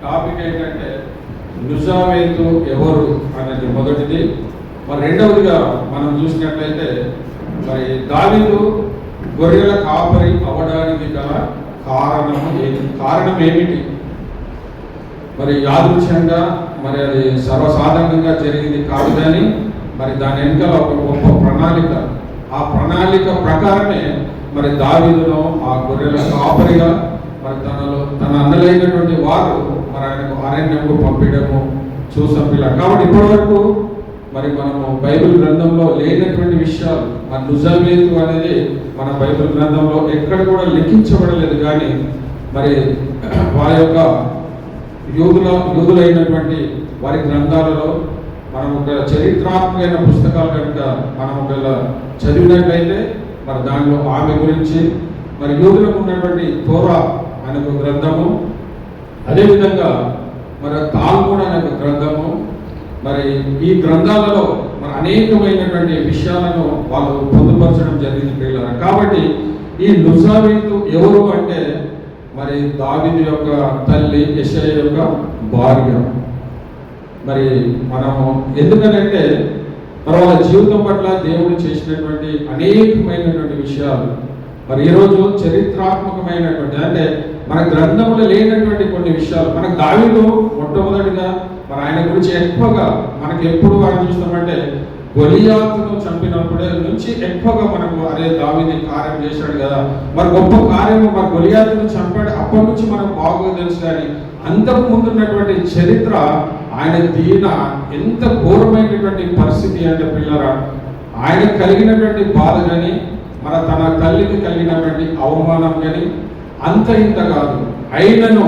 Topic ఏంటంటే నుజావేతు ఎవరు అనేది మొదటిది. మరి రెండవదిగా మనం చూసినట్లయితే మరి దావీదు గొర్రెల కాపరి అవ్వడానికి గల కారణం ఏమిటి? మరి యాదృచ్ఛంగా మరి అది సర్వసాధారణంగా జరిగింది కాదు, కానీ మరి దాని వెనుకల ఒక గొప్ప ప్రణాళిక. ఆ ప్రణాళిక ప్రకారమే మరి దావీదును ఆ గొర్రెల కాపరిగా మరి తన అన్నలైనటువంటి వారు మరి ఆయనకు అరణ్యంకు పంపించడము చూసాం పిల్లలు. కాబట్టి ఇప్పటి వరకు మరి మనము బైబిల్ గ్రంథంలో లేనటువంటి విషయాలు, మరి నుజావేతు అనేది మన బైబిల్ గ్రంథంలో ఎక్కడ కూడా లిఖించబడలేదు. కానీ మరి వారి యొక్క యూదులైనటువంటి వారి గ్రంథాలలో మనం ఒక చరిత్రాత్మకమైన పుస్తకాలు కనుక మనం ఒకవేళ చదివినట్లయితే మరి దానిలో ఆమె గురించి, మరి యూదులకు ఉన్నటువంటి తోరా అనే ఒక గ్రంథము, అదేవిధంగా మరి తాల్మూడ్ అనే ఒక గ్రంథము, మరి ఈ గ్రంథాలలో మరి అనేకమైనటువంటి విషయాలను వాళ్ళు పొందుపరచడం జరిగింది పిల్లలు. కాబట్టి ఈ నుజావేతు ఎవరు అంటే మరి దావీదు యొక్క తల్లి యెషయా యొక్క భార్య. మరి మనము ఎందుకనంటే మరి వాళ్ళ జీవితం పట్ల దేవుడు చేసినటువంటి అనేకమైనటువంటి విషయాలు మరి ఈరోజు చరిత్రాత్మకమైనటువంటి, అంటే మన గ్రంథంలో లేనటువంటి కొన్ని విషయాలు మనకు దావీదు మొట్టమొదటిగా మరి ఆయన గురించి ఎక్కువగా మనకి ఎప్పుడు ఆయన చూస్తామంటే గొలియాతును చంపినప్పుడే నుంచి ఎక్కువగా మనకు అరే దావీదు కార్యం చేశాడు కదా, మరి గొప్ప కార్యము మరి గొలియాతును చంపాడు, అప్పటి నుంచి మనకు బాగా తెలుసు. కానీ అంతకు ముందు ఉన్నటువంటి చరిత్ర ఆయన ఎంత ఘోరమైనటువంటి పరిస్థితి అంటే పిల్లరా, ఆయనకు కలిగినటువంటి బాధ కానీ మన తన తల్లికి కలిగినటువంటి అవమానం కానీ అంత ఇంత కాదు. అయినను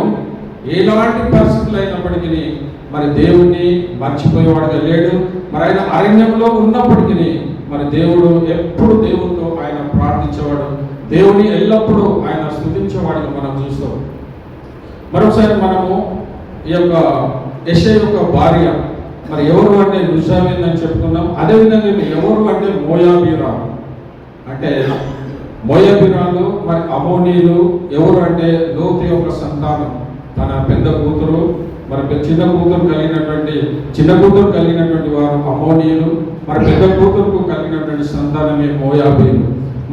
ఎలాంటి పరిస్థితులు అయినప్పటికీ మరి దేవుణ్ణి మర్చిపోయేవాడుగా లేడు. మరి ఆయన అరణ్యంలో ఉన్నప్పటికీ మరి దేవుడు ఎప్పుడు దేవునితో ఆయన ప్రార్థించేవాడు, దేవుని ఎల్లప్పుడూ ఆయన స్తుతించేవాడిని మనం చూస్తాం. మరొకసారి మనము ఈ యొక్క యెషయా యొక్క భార్య మరి ఎవరు అంటే నుజావేతు అని చెప్పుకున్నాం. అదేవిధంగా ఎవరు అంటే మోయాబీరాలు, అంటే మోయాబీరాలు మరి అమోనీయులు ఎవరు అంటే లోతు యొక్క సంతానం. తన పెద్ద కూతురు మరి చిన్న కూతురు కలిగినటువంటి వారు అమోనీయులు, మరి పెద్ద కూతురుకు కలిగినటువంటి సంతానమే మోయాబీలు.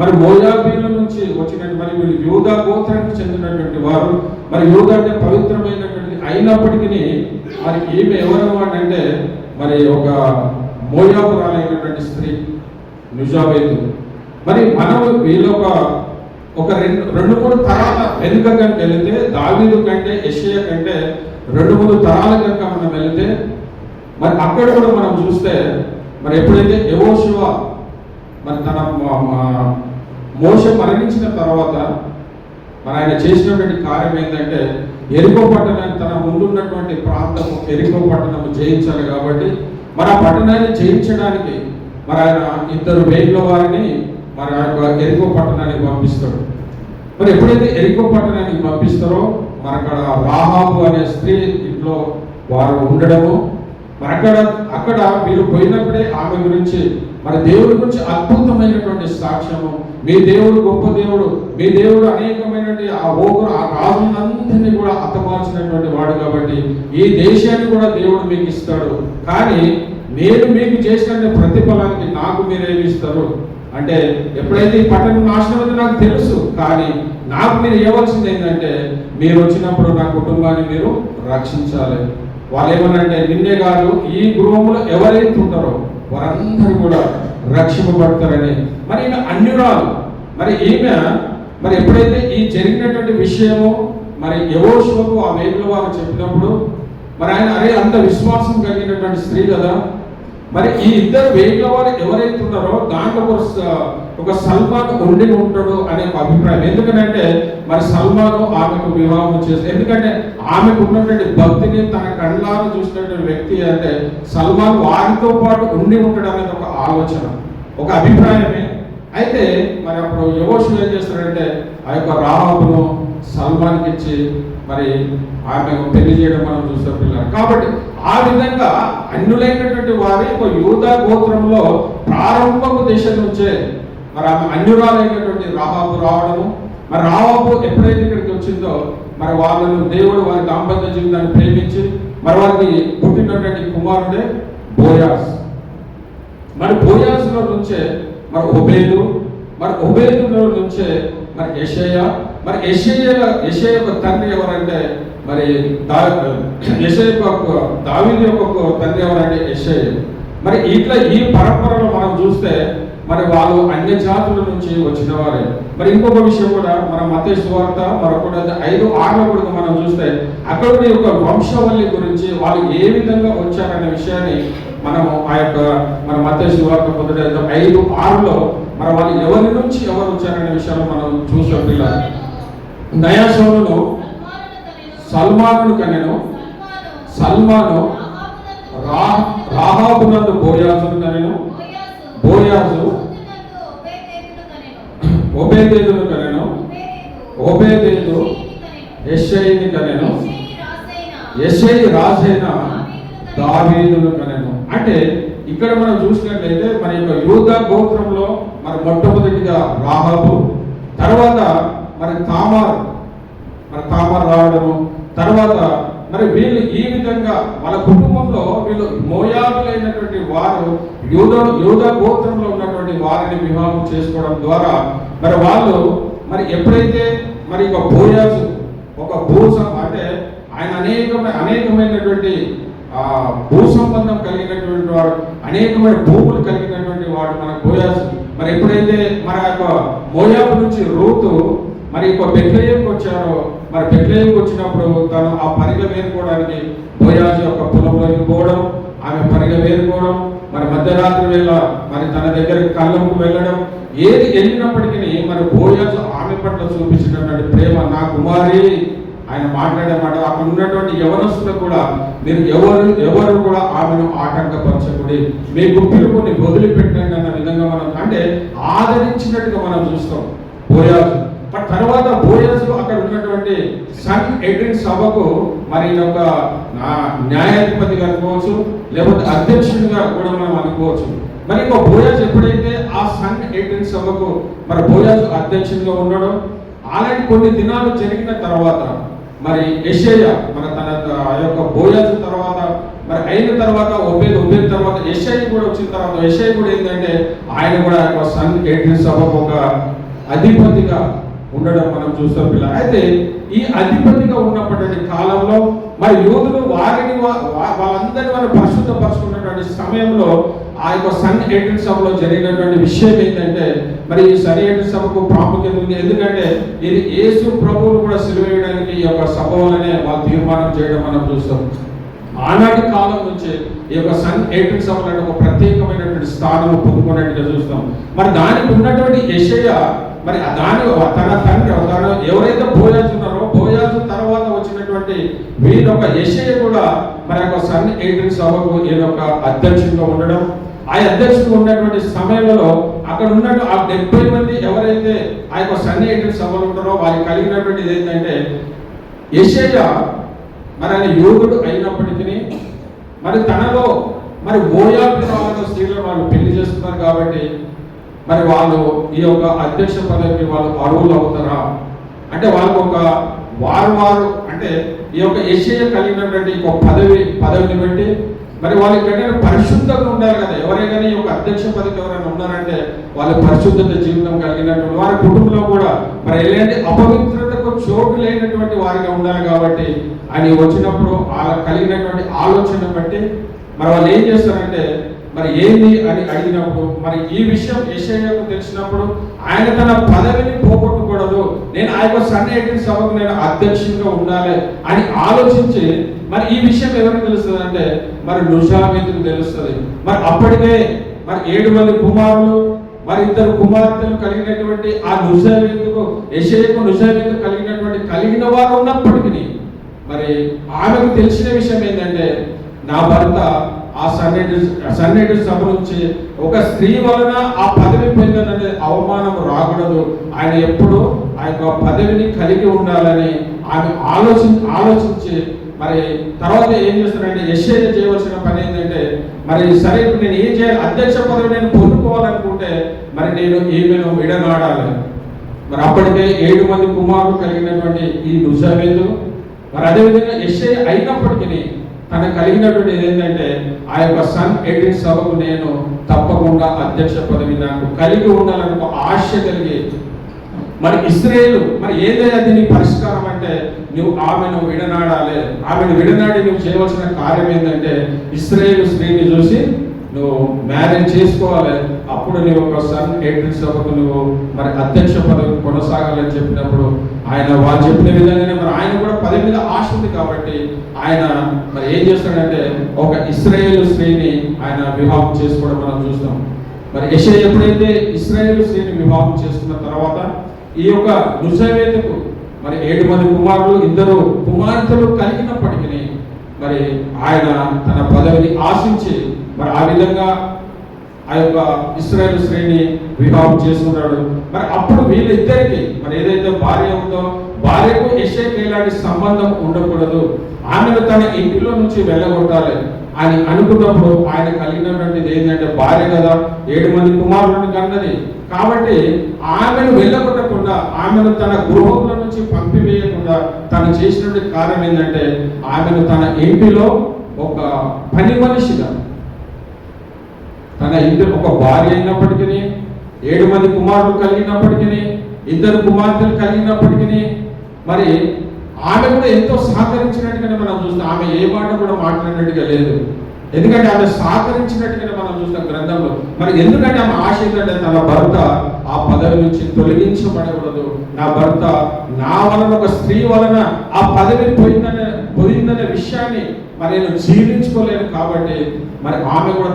మరి మోయాబీల నుంచి వచ్చినటువంటి మరి వీళ్ళు యూదా గోత్రానికి చెందినటువంటి వారు. మరి యూదా అంటే పవిత్రమైనటువంటి అయినప్పటికీ మరి ఈమె ఎవరు అంటే మరి ఒక మోయాబురాలైనటువంటి స్త్రీ నుజావేతు. మరి మనము వీళ్ళ ఒక రెండు మూడు తరాల వెనుక కనుక వెళితే దావీదు కంటే యెషయా కంటే 2-3 తరాల కనుక మనం వెళితే మరి అక్కడ కూడా మనం చూస్తే మరి ఎప్పుడైతే యెహోషువ మరి తన మోషే మరణించిన తర్వాత మరి ఆయన చేసినటువంటి కార్యం ఏంటంటే ఎరికో పట్టణాన్ని, తన ముందున్నటువంటి ప్రాంతము ఎరికో పట్టణము జయించాలి. కాబట్టి మరి ఆ పట్టణాన్ని జయించడానికి మరి ఆయన 2 వేల వారిని మరి ఆ యొక్క ఎరికో పట్టణానికి పంపిస్తాడు. మరి ఎప్పుడైతే ఎరికో పట్టణానికి పంపిస్తారో మరి అక్కడ రాహాబు అనే స్త్రీ ఇంట్లో వారు ఉండడము, మరి అక్కడ వీళ్ళు పోయినప్పుడే ఆమె గురించి మరి దేవుడి గురించి అద్భుతమైనటువంటి సాక్ష్యము, మీ దేవుడు గొప్ప దేవుడు, మీ దేవుడు అనేకమైనటువంటి ఆ రాజులందరినీ కూడా హతమార్చినటువంటి వాడు, కాబట్టి ఈ దేశాన్ని కూడా దేవుడు మీకు ఇస్తాడు, కానీ నేను మీకు చేసిన ప్రతిఫలానికి నాకు మీరేమి ఇస్తారు అంటే ఎప్పుడైతే ఈ పట్టణం నాశనం అయితే నాకు తెలుసు, కానీ నాకు మీరు ఇవ్వాల్సింది ఏంటంటే మీరు వచ్చినప్పుడు నా కుటుంబాన్ని మీరు రక్షించాలి. వాళ్ళు ఏమన్నంటే నిన్నే కాదు ఈ గృహంలో ఎవరైతే ఉంటారో వారందరూ కూడా రక్షింపబడతారని. మరి ఈమె అన్యురాలు, మరి ఈమె మరి ఎప్పుడైతే ఈ జరిగినటువంటి విషయము మరి యెహోషువకు ఆ వేగుల వారు చెప్పినప్పుడు మరి ఆయన అరే అంత విశ్వాసం కలిగినటువంటి స్త్రీ కదా, మరి ఈ 2 వేగుల వారు ఎవరైతే ఉన్నారో దాంట్లో ఒక సల్మాన్ ఉండి ఉంటాడు అనే ఒక అభిప్రాయం. ఎందుకంటే మరి సల్మాను ఆమెకు వివాహం చేసి, ఎందుకంటే ఆమెకు ఉన్నటువంటి భక్తిని తన కళ్ళాను చూసినటువంటి వ్యక్తి అంటే సల్మాన్ వారితో పాటు ఉండి ఉంటాడు అనేది ఒక ఆలోచన, ఒక అభిప్రాయమే. అయితే మరి అప్పుడు యెహోషువ ఏం చేస్తాడంటే ఆ యొక్క రాహాబును సల్మాన్కి ఇచ్చి మరి ఆమె పెళ్లి చేయడం మనం చూస్తాం పిల్లలు. కాబట్టి ఆ విధంగా అన్యులైనటువంటి వారి ఒక యూదా గోత్రంలో ప్రారంభపు దేశం నుంచే మరి ఆమె అన్యురాలైనటువంటి రాహాబు రావడము, మరి రాహాబు ఎప్పుడైతే ఇక్కడికి వచ్చిందో మరి వాళ్ళను దేవుడు వారి దాంపత్య జీవితాన్ని ప్రేమించి మరి వారికి పుట్టినటువంటి కుమారుడే బోయాస్. మరి బోయాసులో నుంచే మరి ఒబేదు, మరి ఒబేదులో నుంచే మరి యెషయా, మరి యెషయా యొక్క తండ్రి ఎవరంటే మరి యెషయా యొక్క దావీదు యొక్క తండ్రి ఎవరంటే యెషయా. మరి ఇట్లా ఈ పరంపరలో మనం చూస్తే మరి వాళ్ళు అన్య జాతుల నుంచి వచ్చిన వారే. మరి ఇంకొక విషయం కూడా మనం మత్తయి సువార్త మరొకటి 5:6 కూడా మనం చూస్తే అక్కడ యొక్క వంశవల్లి గురించి వాళ్ళు ఏ విధంగా వచ్చారనే విషయాన్ని మనము ఆ యొక్క మన మత్తయి సువార్త 5:6లో మరి వాళ్ళు ఎవరి నుంచి ఎవరు వచ్చారనే విషయాన్ని మనం చూసాం. పిల్లలు నయాసోనును సల్మానును కనెను, సల్మాను రాహాబునందు బోయాజును కనెను, బోయాజు ఒబేదేదును కనెను, ఒబేదేదు యెషయిని కనెను, యెషయి రాజైన దావీదును కనెను. అంటే ఇక్కడ మనం చూసినట్లయితే మన యొక్క యూదా గోత్రంలో మరి మొట్టమొదటిగా రాహాబు, తర్వాత మరి తామార్ రావడము, తర్వాత మరి వీళ్ళు ఈ విధంగా వాళ్ళ కుటుంబంలో వీళ్ళు మోయాబులైనటువంటి వారు యూదా గోత్రంలో ఉన్నటువంటి వారిని వివాహం చేసుకోవడం ద్వారా మరి వాళ్ళు మరి ఎప్పుడైతే మరి ఒక బోయాజు ఒక అంటే ఆయన అనేకమైనటువంటి భూ సంబంధం కలిగినటువంటి వాడు, అనేకమైన భూములు కలిగినటువంటి వాడు మన బోయాజు. మరి ఎప్పుడైతే మన యొక్క మోయాబు నుంచి రూతు మరి ఒక బెత్లెహేముకు వచ్చారో, మరి బెత్లెహేముకు వచ్చినప్పుడు తను ఆ పరిగ వేరుకోవడానికి బోయాజు యొక్క పొలంలోకి పోవడం, ఆమె పరిగ వేరుకోవడం, మరి మధ్యరాత్రి వేళ మరి తన దగ్గరికి కళ్ళంకు వెళ్ళడం, ఏది వెళ్ళినప్పటికీ మరి బోయాజు ఆమె పట్ల చూపించినటువంటి ప్రేమ, నా కుమారి ఆయన మాట్లాడే మాట, అక్కడ ఉన్నటువంటి యవనస్తులకు కూడా మీరు ఎవరు కూడా ఆమెను ఆటంకపరచకూడదు, మీకు పిలుపుని వదిలిపెట్టండి అన్న విధంగా మనం అంటే ఆదరించినట్టుగా మనం చూస్తాం బోయాజు. తర్వాత బోయాజు అక్కడ ఉన్నటువంటి సన్ ఎడ్రిన్ సభకు మరి ఒక న్యాయాధిపతిగా అనుకోవచ్చు, లేకపోతే అధ్యక్షుడిగా కూడా మనం అనుకోవచ్చు. మరి ఇంకో బోయాజు ఎప్పుడైతే ఆ సన్ ఎడ్రిన్ సభకు మరి బోయాజు అధ్యక్షుడిగా ఉండడం, అలాంటి కొన్ని దినాలు జరిగిన తర్వాత మరి యెషయా మన తన యొక్క బోయాజు తర్వాత మరి అయిన తర్వాత ఒబేద్ తర్వాత యెషయా కూడా వచ్చిన తర్వాత యెషయా కూడా ఏంటంటే ఆయన కూడా సన్ ఎడ్రిన్ సభకు ఒక అధిపతిగా ఉండడం మనం చూస్తాం పిల్ల. అయితే ఈ అధిపతిగా ఉన్నప్పటి కాలంలో మరి యూదులు వారిని వాళ్ళందరినీ వారు పరిశుద్ధపరచుకున్నటువంటి సమయంలో ఆ యొక్క సన్ ఎడ్రిన్ సభలో జరిగినటువంటి విషయం ఏంటంటే మరి ఈ సన్ ఎడ్రిన్ సభకు ప్రాముఖ్యత ఉంది. ఎందుకంటే ఇది యేసు ప్రభువును కూడా సిలువ వేయడానికి ఈ యొక్క సభ వల్లనే వాళ్ళు తీర్మానం చేయడం మనం చూస్తాం. ఆనాటి కాలం నుంచి ఈ యొక్క సన్ ఎడ్రిన్ సభ అంటే ఒక ప్రత్యేకమైనటువంటి స్థానం పొందుకున్నట్టుగా చూస్తాం. మరి దానికి ఉన్నటువంటి యెషయా మరి దాని తన తండ్రి ఎవరైతే బోయాజు ఉన్నారో బోయాజు తర్వాత వచ్చినటువంటి వీరొక యెషయా కూడా మరి యొక్క సన్ ఎడ్రిన్ సభకు ఈయనొక అధ్యక్షుడిగా ఉండడం, ఆ అధ్యక్షుడు ఉన్నటువంటి సమయంలో అక్కడ ఉన్నట్టు ఆ 70 మంది ఎవరైతే ఆ యొక్క సన్ ఎడ్రిన్ సభలో ఉంటారో వారికి కలిగినటువంటిది ఏంటంటే యెషయా మరి ఆయన యోగుడు అయినప్పటికీ మరి తనలో మరి మోయాబు స్త్రీలను వాళ్ళు పెళ్లి చేస్తున్నారు కాబట్టి మరి వాళ్ళు ఈ యొక్క అధ్యక్ష పదవికి వాళ్ళు అర్హులు అవుతారా అంటే వాళ్ళకు ఒక వారు అంటే ఈ యొక్క యెషయా కలిగినటువంటి ఒక పదవిని బట్టి మరి వాళ్ళకి పరిశుద్ధంగా ఉండాలి కదా. ఎవరైనా ఈ యొక్క అధ్యక్ష పదవికి ఎవరైనా ఉన్నారంటే వాళ్ళ పరిశుద్ధత జీవితం కలిగినటువంటి వారి కుటుంబంలో కూడా మరి ఎలాంటి అపవిత్రతకు చోటు లేనటువంటి వారిగా ఉండాలి. కాబట్టి ఆయన వచ్చినప్పుడు వాళ్ళ కలిగినటువంటి ఆలోచన బట్టి మరి వాళ్ళు ఏం చేస్తారంటే మరి ఏంది అని అడిగినప్పుడు మరి ఈ విషయం యెషయాకు తెలిసినప్పుడు ఆయన తన పదవిని పోగొట్టకూడదు, నేను ఆ యొక్క సన్ ఎడ్రిన్ సభకు నేను అధ్యక్షుడిగా ఉండాలి అని ఆలోచించి మరి ఈ విషయం ఎవరికి తెలుస్తుంది అంటే మరి నుషామీతుకు తెలుస్తుంది. మరి అప్పటికే మరి 7 మంది కుమారులు మరి 2 కుమార్తెలు కలిగినటువంటి ఆ యెషయాకు కలిగిన వారు ఉన్నప్పటికీ మరి ఆమెకు తెలిసిన విషయం ఏంటంటే నా భర్త ఆ సన్నిధి సభ నుంచి ఒక స్త్రీ వలన ఆ పదవి పొందననే అవమానం రాకూడదు, ఆయన ఎప్పుడు ఆ యొక్క పదవిని కలిగి ఉండాలని ఆమె ఆలోచించి మరి తర్వాత ఏం చేస్తారంటే యెషయా చేయవలసిన పని ఏంటంటే మరి సరే నేను ఏం చేయాలి, అధ్యక్ష పదవి నేను పొందుకోవాలనుకుంటే మరి నేను ఈమెను విడనాడాలి. మరి అప్పటికే 7 మంది కుమారులు కలిగినటువంటి ఈ నుషామేతు మరి అదేవిధంగా యెషయా అయినప్పటికీ తనకు కలిగినటువంటి ఏంటంటే ఆ యొక్క సన్ ఎడిట్ సభకు నేను తప్పకుండా అధ్యక్ష పదవి నాకు కలిగి ఉండాలని ఒక ఆశ కలిగి మరి ఇశ్రాయేలు మరి ఏదైనా దీని పరిష్కారం అంటే నువ్వు ఆమెను విడనాడాలి. ఆమెను విడనాడి నువ్వు చేయవలసిన కార్యం ఏంటంటే ఇశ్రాయేలు స్త్రీని చూసి నువ్వు మ్యారేజ్ చేసుకోవాలి. అప్పుడు నువ్వు ఒక సన్ ఎడిట్ సభకు నువ్వు మరి అధ్యక్ష పదవి కొనసాగాలని చెప్పినప్పుడు ఆయన వాళ్ళు చెప్పిన విధంగానే మరి ఆయన కూడా పదవి మీద ఆశ ఉంది కాబట్టి ఆయన మరి ఏం చేస్తాడంటే ఒక ఇశ్రాయేలు స్త్రీని ఆయన వివాహం చేసుకోవడం మనం చూస్తాం. మరి యెషయా ఎప్పుడైతే ఇశ్రాయేలు స్త్రీని వివాహం చేసుకున్న తర్వాత ఈ యొక్క యోసేపుకు మరి 7 మంది కుమారులు 2 కుమార్తెలు కలిగినప్పటికీ మరి ఆయన తన పదవిని ఆశించి మరి ఆ విధంగా ఆ యొక్క ఇశ్రాయేలు స్త్రీని వివాహం చేసుకున్నాడు. మరి అప్పుడు వీళ్ళిద్దరికి మరి ఏదైతే భార్య ఉందో భార్యకు యెషయాకు ఎలాంటి సంబంధం ఉండకూడదు, ఆమెను తన ఇంటిలో నుంచి వెళ్ళగొట్టాలి అని అనుకున్నప్పుడు ఆయన కలిగినటువంటిది ఏంటంటే భార్య కదా 7 మంది కుమారులను కన్నది కాబట్టి ఆమెను వెళ్ళగొట్టకుండా ఆమెను తన గృహంలో నుంచి పంపివేయకుండా తను చేసినటువంటి కార్యం ఏంటంటే ఆమెను తన ఇంటిలో ఒక పని మనిషిగా తన ఇంటి ఒక భార్య అయినప్పటికీ 7 మంది కుమారులు కలిగినప్పటికీ 2 కుమార్తెలు కలిగినప్పటికీ మరి ఆమె కూడా ఎంతో సహకరించినట్టుగానే మనం చూస్తాం. ఆమె ఏ మాట కూడా మాట్లాడినట్టుగా లేదు, ఎందుకంటే ఆమె సహకరించినట్టుగానే మనం చూస్తాం గ్రంథంలో. మరి ఎందుకంటే ఆమె ఆశ ఏంటంటే తన భర్త ఆ పదవి నుంచి తొలగించబడకూడదు, నా భర్త నా వలన ఒక స్త్రీ వలన ఆ పదవి పోయిందనే విషయాన్ని మరి నేను జీర్ణించుకోలేను కాబట్టి మరి ఆమె కూడా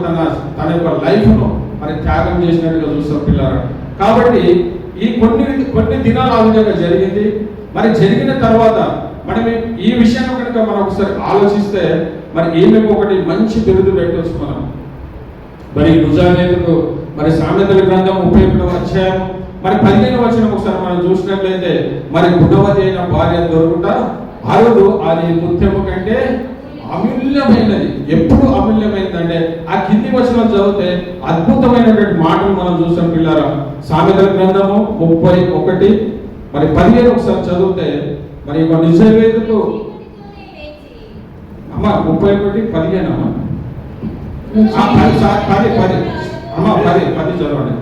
తన యొక్క లైఫ్ను మరి త్యాగం చేసినట్టుగా చూస్తాం పిల్లలు. కాబట్టి ఈ కొన్ని దినాలు ఆ విధంగా జరిగింది. మరి జరిగిన తర్వాత మనం ఈ విషయాన్ని కనుక మనం ఒకసారి ఆలోచిస్తే మరి ఈమెకు ఒకటి మంచి బిరుదు పెట్టవచ్చు మనం. మరి యోసేపుకు మరి సామెతల గ్రంథం 31వ అధ్యాయం మరి 15వ వచనం ఒకసారి మనం చూసినట్లయితే మరి గుణవతి అయిన భార్య దొరుకుట అరుదు, అది ముత్యము కంటే అమూల్యమైనది. ఎప్పుడు అమూల్యమైనదంటే ఆ కింది వచనం చదివితే అద్భుతమైనటువంటి మాటలు మనం చూసాం పిల్లరా. సామెతల గ్రంథము 31 మరి 15 ఒకసారి చదివితే మరి యోసేపుకు అమ్మ 31:15 అమ్మ 10 చదవండి.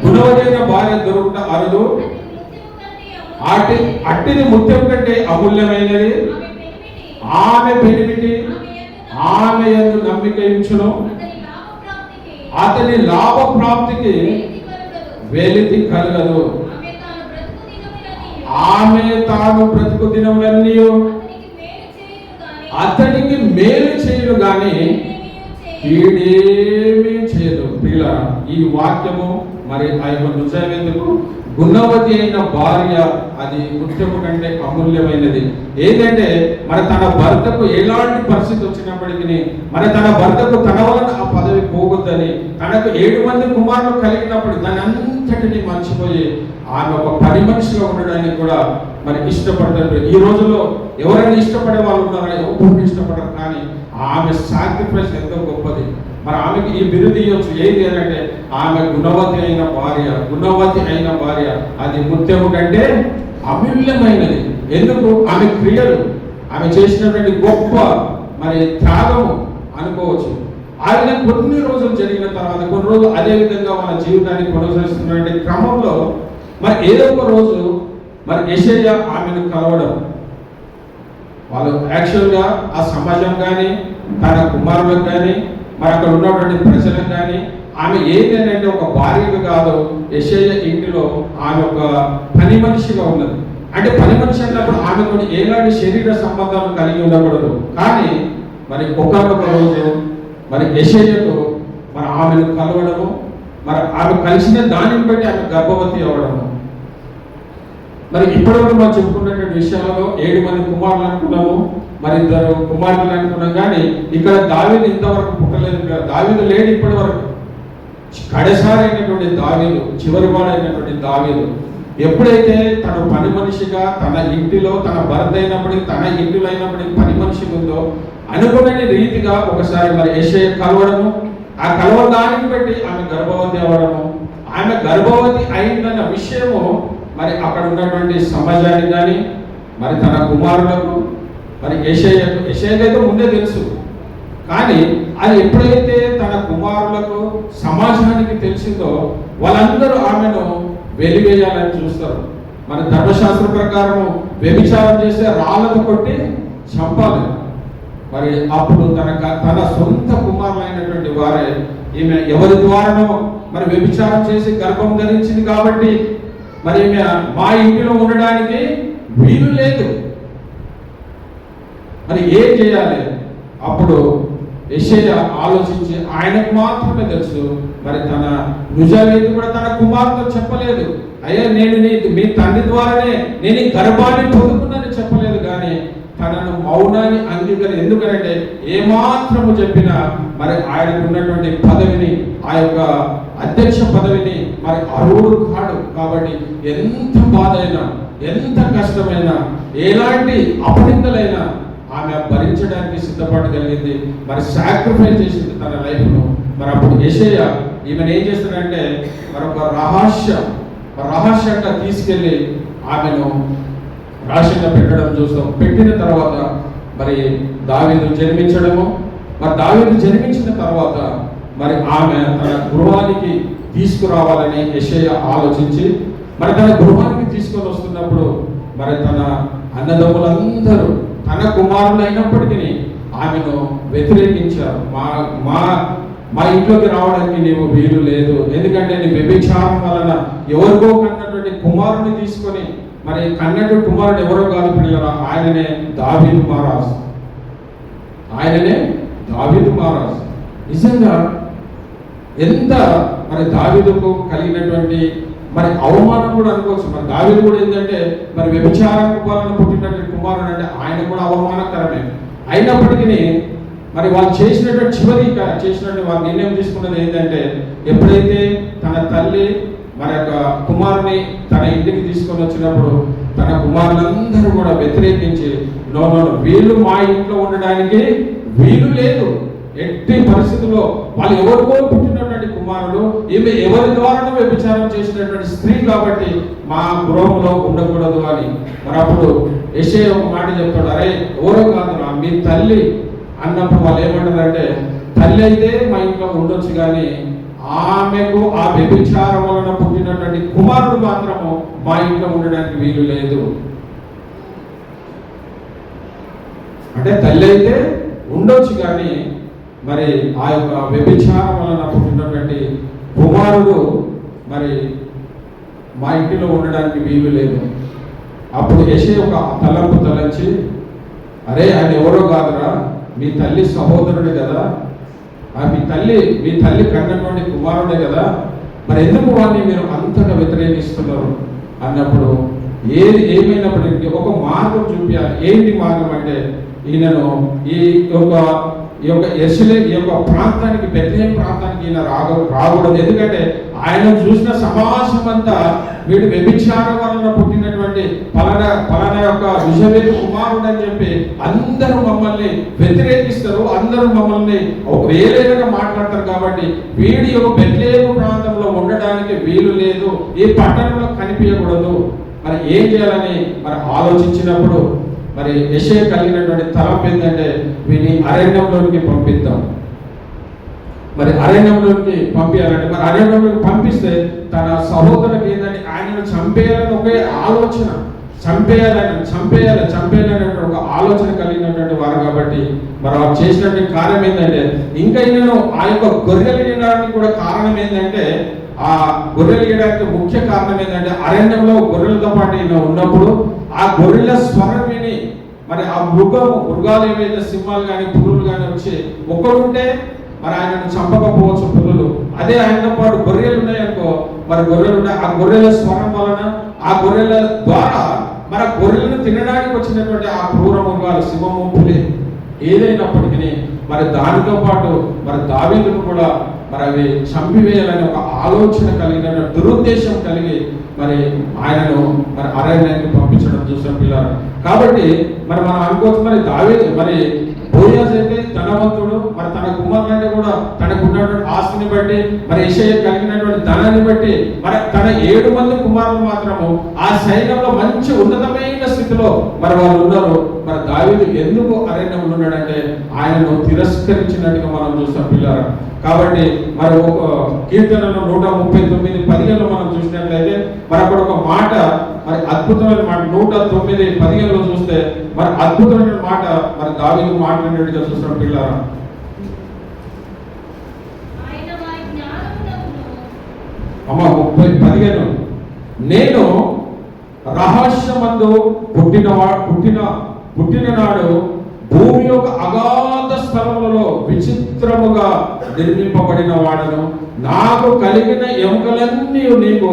గుణవతైన భార్య దొరుకుట అరుదు, అట్టిది ముత్యం కంటే అమూల్యమైనది. ఆమె పెనిమిటి ఆమె యందు నమ్మిక ఉంచును, అతని లాభ ప్రాప్తికి వెలితి కలగదు. ఆమె తాను బ్రతుకు దినములన్నీ అతనికి మేలు చేయను గాని కీడేమీ చేయదు. పిల్ల ఈ వాక్యము మరి ఆ యొక్క యోసేపుకు గుణవతి అయిన భార్య అది ముత్యము కంటే అమూల్యమైనది. ఏంటంటే మరి తన భర్తకు ఎలాంటి పరిస్థితి వచ్చినప్పటికీ మరి తన భర్తకు తన వలన ఆ పదవి పోగొద్దని తనకు 7 మంది కుమారులు కలిగినప్పుడు దాని అంతటిని మర్చిపోయి ఆమె ఒక పని మనిషిగా ఉండడానికి కూడా మరి ఇష్టపడతారు. ఈ రోజుల్లో ఎవరైనా ఇష్టపడే వాళ్ళు ఉన్నారా? ఎవరు ఇష్టపడరు, కానీ ఆమె సాక్రిఫైస్ ఎంతో గొప్పది. మరి ఆమెకి ఈ బిరుదు ఇవ్వచ్చు. ఏది అని అంటే ఆమె గుణవతి అయిన భార్య. గుణవతి అయిన భార్య అది ముత్యము కంటే అమూల్యమైనది. ఎందుకు? ఆమె క్రియలు, ఆమె చేసినటువంటి గొప్ప మరి త్యాగము అనుకోవచ్చు. ఆ విధంగా కొన్ని రోజులు జరిగిన తర్వాత కొన్ని రోజులు అదే విధంగా మన జీవితాన్ని కొనసాగిస్తున్నటువంటి క్రమంలో మరి ఏదో ఒక రోజు మరి యెషయా ఆమెను కలవడం, వాళ్ళు యాక్చువల్గా ఆ సమాజం కానీ తన కుమారులకు కానీ మరి అక్కడ ఉన్నటువంటి ప్రజలకు కానీ ఆమె ఏంటంటే ఒక భార్యగా కాదు, యెషయా ఇంటిలో ఆమె ఒక పని మనిషిగా ఉన్నది. అంటే పని మనిషి అన్నప్పుడు ఆమెతో ఎలాంటి శరీర సంబంధాలు కలిగి ఉండకూడదు. కానీ మరి ఒకనొక రోజు మరి యెషయాకు మరి ఆమెను కలవడము, మరి ఆమె కలిసిన దానిని బట్టి ఆమె గర్భవతి అవ్వడము. మరి ఇప్పటివరకు మనం చెప్పుకున్నటువంటి విషయాలలో 7 మంది కుమారులు అనుకున్నాము, మరి 2 కుమార్తెలు అనుకున్నాం. కానీ ఇక్కడ దావీదు ఇంతవరకు పుట్టలేదు. దావీదు లేడు ఇప్పటి వరకు. కడసారైనటువంటి దావీదు, చివరివాడైనటువంటి దావీదు ఎప్పుడైతే తన పని మనిషిగా తన ఇంటిలో తన భర్త అయినప్పటికీ తన ఇంటిలో అయినప్పటికీ పని మనిషి ఉందో అనుకునే రీతిగా ఒకసారి మరి యెషయా కలవడము, ఆ కలవడాన్ని బట్టి ఆమె గర్భవతి అవ్వడము, ఆమె గర్భవతి అయిందన్న విషయము మరి అక్కడ ఉన్నటువంటి సమాజానికి కానీ మరి తన కుమారులకు మరి యెషయాకైతే ముందే తెలుసు, కానీ అది ఎప్పుడైతే తన కుమారులకు సమాజానికి తెలిసిందో వాళ్ళందరూ ఆమెను వెలివేయాలని చూస్తారు. మన ధర్మశాస్త్రం ప్రకారం వ్యభిచారం చేస్తే రాళ్ళతో కొట్టి చంపాలి. మరి అప్పుడు తన సొంత కుమారులైనటువంటి వారే ఈమె ఎవరి ద్వారానో మరి వ్యభిచారం చేసి గర్భం ధరించింది కాబట్టి మరి ఈమె మా ఇంటిలో ఉండడానికి వీలు లేదు, మరి ఏం చేయాలి? అప్పుడు యెషయా ఆలోచించి ఆయనకు మాత్రమే తెలుసు. మరి తన నిజావేది కూడా తన కుమార్తె చెప్పలేదు, అయ్యా నేను మీ తండ్రి ద్వారానే నేను ఈ గర్భాన్ని పొందుకున్నానని చెప్పలేదు. కానీ తనను మౌనాన్ని ఎందుకంటే ఏమాత్రము చెప్పినా మరి ఆయనకు ఉన్నటువంటి పదవిని, ఆ యొక్క అధ్యక్ష పదవిని మరి అర్హుడు కాడు. కాబట్టి ఎంత బాధ అయినా, ఎంత కష్టమైనా, ఎలాంటి అపనిందలైనా ఆమె భరించడానికి సిద్ధపడగలిగింది. మరి సాక్రిఫైస్ చేసింది తన లైఫ్ను. మరి అప్పుడు యెషయా ఈమెను ఏం చేస్తాడంటే మరొక రహస్యంగా తీసుకెళ్ళి ఆమెను రహస్యంగా పెట్టడం చూస్తాం. పెట్టిన తర్వాత మరి దావీదు జన్మించడము, మరి దావీదు జన్మించిన తర్వాత మరి ఆమె తన గృహానికి తీసుకురావాలని యెషయా ఆలోచించి మరి తన గృహానికి తీసుకొని వస్తున్నప్పుడు మరి తన అన్నదమ్ములందరూ తన కుమారులు అయినప్పటికీ ఆమెను వ్యతిరేకించారు. మా ఇంట్లోకి రావడానికి నీవు వీలు లేదు, ఎందుకంటే నీ వ్యభిచారం వలన ఎవరికో కన్నటువంటి కుమారుని తీసుకొని, మరి కన్నట్టు కుమారుడు ఎవరో కాదు పిల్లరా, ఆయననే దావీదు మహారాజు. నిజంగా ఎంత మరి దావీదుకు కలిగినటువంటి మరి అవమానం కూడా అనుకోవచ్చు. మరి దావీదు కూడా ఏంటంటే మరి వ్యభిచారం వలన పుట్టినటువంటి కుమారుడు అంటే ఆయన కూడా అవమానకరమే. అయినప్పటికీ మరి వాళ్ళు చేసినటువంటి వాళ్ళు నిర్ణయం తీసుకున్నది ఏంటంటే ఎప్పుడైతే తన తల్లి మరి యొక్క కుమారుని తన ఇంటికి తీసుకొని వచ్చినప్పుడు తన కుమారులందరూ కూడా వ్యతిరేకించి నో వీళ్ళు మా ఇంట్లో ఉండడానికి వీలు లేదు, ఎట్టి పరిస్థితుల్లో వాళ్ళు ఎవరికో పుట్టినటువంటి కుమారుడు, ఈమె ఎవరి ద్వారా వ్యభిచారం చేసినటువంటి స్త్రీ కాబట్టి మా గృహంలో ఉండకూడదు అని. మరి అప్పుడు యెషయా ఒక మాట చెప్తాడు, అరే ఎవరో కాదురా మీ తల్లి అన్నప్పుడు వాళ్ళు ఏమంటారంటే తల్లి అయితే మా ఇంట్లో ఉండొచ్చు, కానీ ఆమెకు ఆ వ్యభిచారం వలన పుట్టినటువంటి కుమారుడు మాత్రము మా ఇంట్లో ఉండడానికి వీలు లేదు. అంటే తల్లి అయితే ఉండొచ్చు, కానీ మరి ఆ యొక్క వ్యభిచారం వలన పుట్టినటువంటి కుమారుడు మరి మా ఇంటిలో ఉండడానికి వీలు లేదు. అప్పుడు యెషయా ఒక తలంపు తలంచి, అరే ఆయన ఎవరో కాదురా మీ తల్లి సహోదరుడే కదా, మీ తల్లి కన్నటువంటి కుమారుడే కదా, మరి ఎందుకు వాడిని మీరు అంతగా వ్యతిరేకిస్తున్నారు అన్నప్పుడు ఏమైనప్పటికీ ఒక మార్గం చూపించాలి. ఏంటి మార్గం అంటే ఈయనను ఈ యొక్క ప్రాంతానికి బెత్లెహేము ప్రాంతానికి ఈయన రాకూడదు, ఎందుకంటే ఆయన చూసిన సమాజం అంతా వీడు వ్యభిచారం వలన పుట్టినటువంటి పలానా యొక్క నిజవేది కుమారుడు అని చెప్పి అందరూ మమ్మల్ని వ్యతిరేకిస్తారు, అందరూ మమ్మల్ని వేరేగా మాట్లాడతారు. కాబట్టి వీడి యొక్క బెత్లెహేము ప్రాంతంలో ఉండడానికి వీలు లేదు, ఈ పట్టణంలో కనిపించకూడదు. మరి ఏం చేయాలని మరి ఆలోచించినప్పుడు మరి యెషయా కలిగినటువంటి తలంపు ఏంటంటే వీని అరణ్యంలోనికి పంపిద్దాం. మరి అరణ్యంలోకి పంపించాలంటే మరి అరణ్యంలోకి పంపిస్తే తన సహోదరులకు ఏంటంటే ఆయనను చంపేయాలని ఒకే ఆలోచన, చంపేయాలని ఒక ఆలోచన కలిగినటువంటి వారు. కాబట్టి మరి వారు చేసినటువంటి కార్యం ఏంటంటే ఇంకా ఈయనను ఆ యొక్క గొర్రెలు ఇవ్వడానికి కూడా కారణం ఏంటంటే ఆ గొర్రెలు ఇవ్వడానికి ముఖ్య కారణం ఏంటంటే అరణ్యంలో గొర్రెలతో పాటు ఈయన ఉన్నప్పుడు ఆ గొర్రెల స్వరం విని మరి ఆ మృగాలు ఏవైతే సింహాలు కానీ పులులు కానీ వచ్చి ఒక్కడుంటే మరి ఆయనను చంపకపోవచ్చు పులులు, అదే ఆయనతో పాటు గొర్రెలు ఉన్నాయనుకో మరి గొర్రెలు ఉన్నాయి, ఆ గొర్రెల స్వరం వలన ఆ గొర్రెల ద్వారా మరి ఆ గొర్రెలను తినడానికి వచ్చినటువంటి ఆ క్రూర మృగాలు సింహము పులి ఏదైనప్పటికీ మరి దానితో పాటు మరి దావీదును కూడా మరి అవి చంపివేయాలని ఒక ఆలోచన కలిగిన దురుద్దేశం కలిగి మరి ఆయనను మరి అరణ్యానికి పంపించడం చూసాం పిల్లలు. కాబట్టి మరి మనం అనుకోవచ్చు మరి దావీదు మరి బోయాజు అయితే ధనవంతుడు, మరి తన కుమారులంటే కూడా తనకున్నటువంటి ఆస్తిని బట్టి, మరి యెషయా కలిగినటువంటి ధనాన్ని బట్టి, మరి తన 7 మంది కుమారులు మాత్రము ఆ సైన్యంలో మంచి ఉన్నతమైన స్థితిలో మరి వాళ్ళు ఉన్నారు. మరి దావీదు ఎందుకు అరణ్యంలో ఉన్నాడంటే ఆయనను తిరస్కరించినట్టుగా మనం చూస్తాం పిల్లారా. కాబట్టి మరి ఒక కీర్తనలో 139:15 మనం చూసినట్లయితే మరి అక్కడ ఒక మాట, మరి అద్భుతమైన మాట 109:15 చూస్తే మరి అద్భుతమైన మాట మరి దావీదు మాట్లాడినట్టుగా చూస్తాం పిల్లారా. అమ్మ 30:15 నేను రహస్యమందు పుట్టిన నాడు భూమి యొక్క అగాధ స్థలములలో విచిత్రముగా నిర్మింపబడిన వాడను, నాకు కలిగిన ఎముకలన్నీ నీకు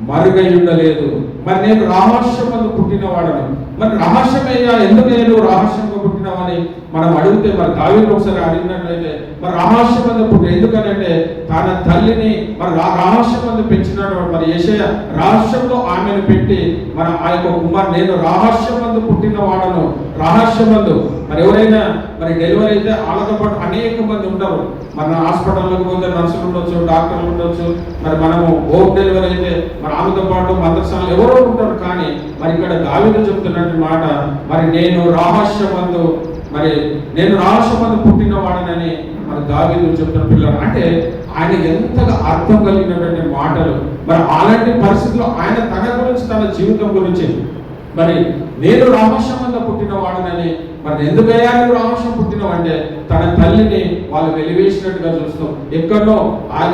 మరుగై ఉండలేదు. మరి నేను రహస్యమందు పుట్టిన వాడను. మరి రహస్యమయ్యా, ఎందుకయ్యా నువ్వు రహస్యంగా పుట్టినావని మనం అడిగితే మరి దావీదు ఒకసారి అడిగినట్లయితే మరి రహస్యమందు పుట్టి ఎందుకనంటే తన తల్లిని మరి రహస్యమందు పెంచినాడు. మరి యెషయా రహస్యంలో ఆమెను పెట్టి మరి ఆ యొక్క కుమార్ నేను రహస్యమందు పుట్టిన వాడను. రహస్యమందు మరి ఎవరైనా మరి డెలివరీ అయితే వాళ్ళతో పాటు అనేక మంది ఉంటారు. మన హాస్పిటల్లోకి పోతే నర్సులు ఉండొచ్చు, డాక్టర్లు ఉండొచ్చు, మరి మనము హోమ్ డెలివరీ అయితే మరి ఆమెతో పాటు మందస్థానాలు ఎవరో ఉంటారు. కానీ మరి ఇక్కడ దావీదు చెప్తున్నట్టు మాట మరి నేను రహస్యమందు పుట్టిన వాడనని మరి దావీదు చెప్తున్న పిల్లలు అంటే ఆయన ఎంతగా అర్థం కలిగినటువంటి మాటలు. మరి అలాంటి పరిస్థితుల్లో ఆయన తన గురించి, తన జీవితం గురించి మరి నేను రహస్యమందు పుట్టిన వాడనని, మరి ఎందుకయ్యా నువ్వు రహస్యం పుట్టినవంటే తన తల్లిని వాళ్ళు వెలివేసినట్టుగా చూస్తాం. ఎక్కడో ఆయన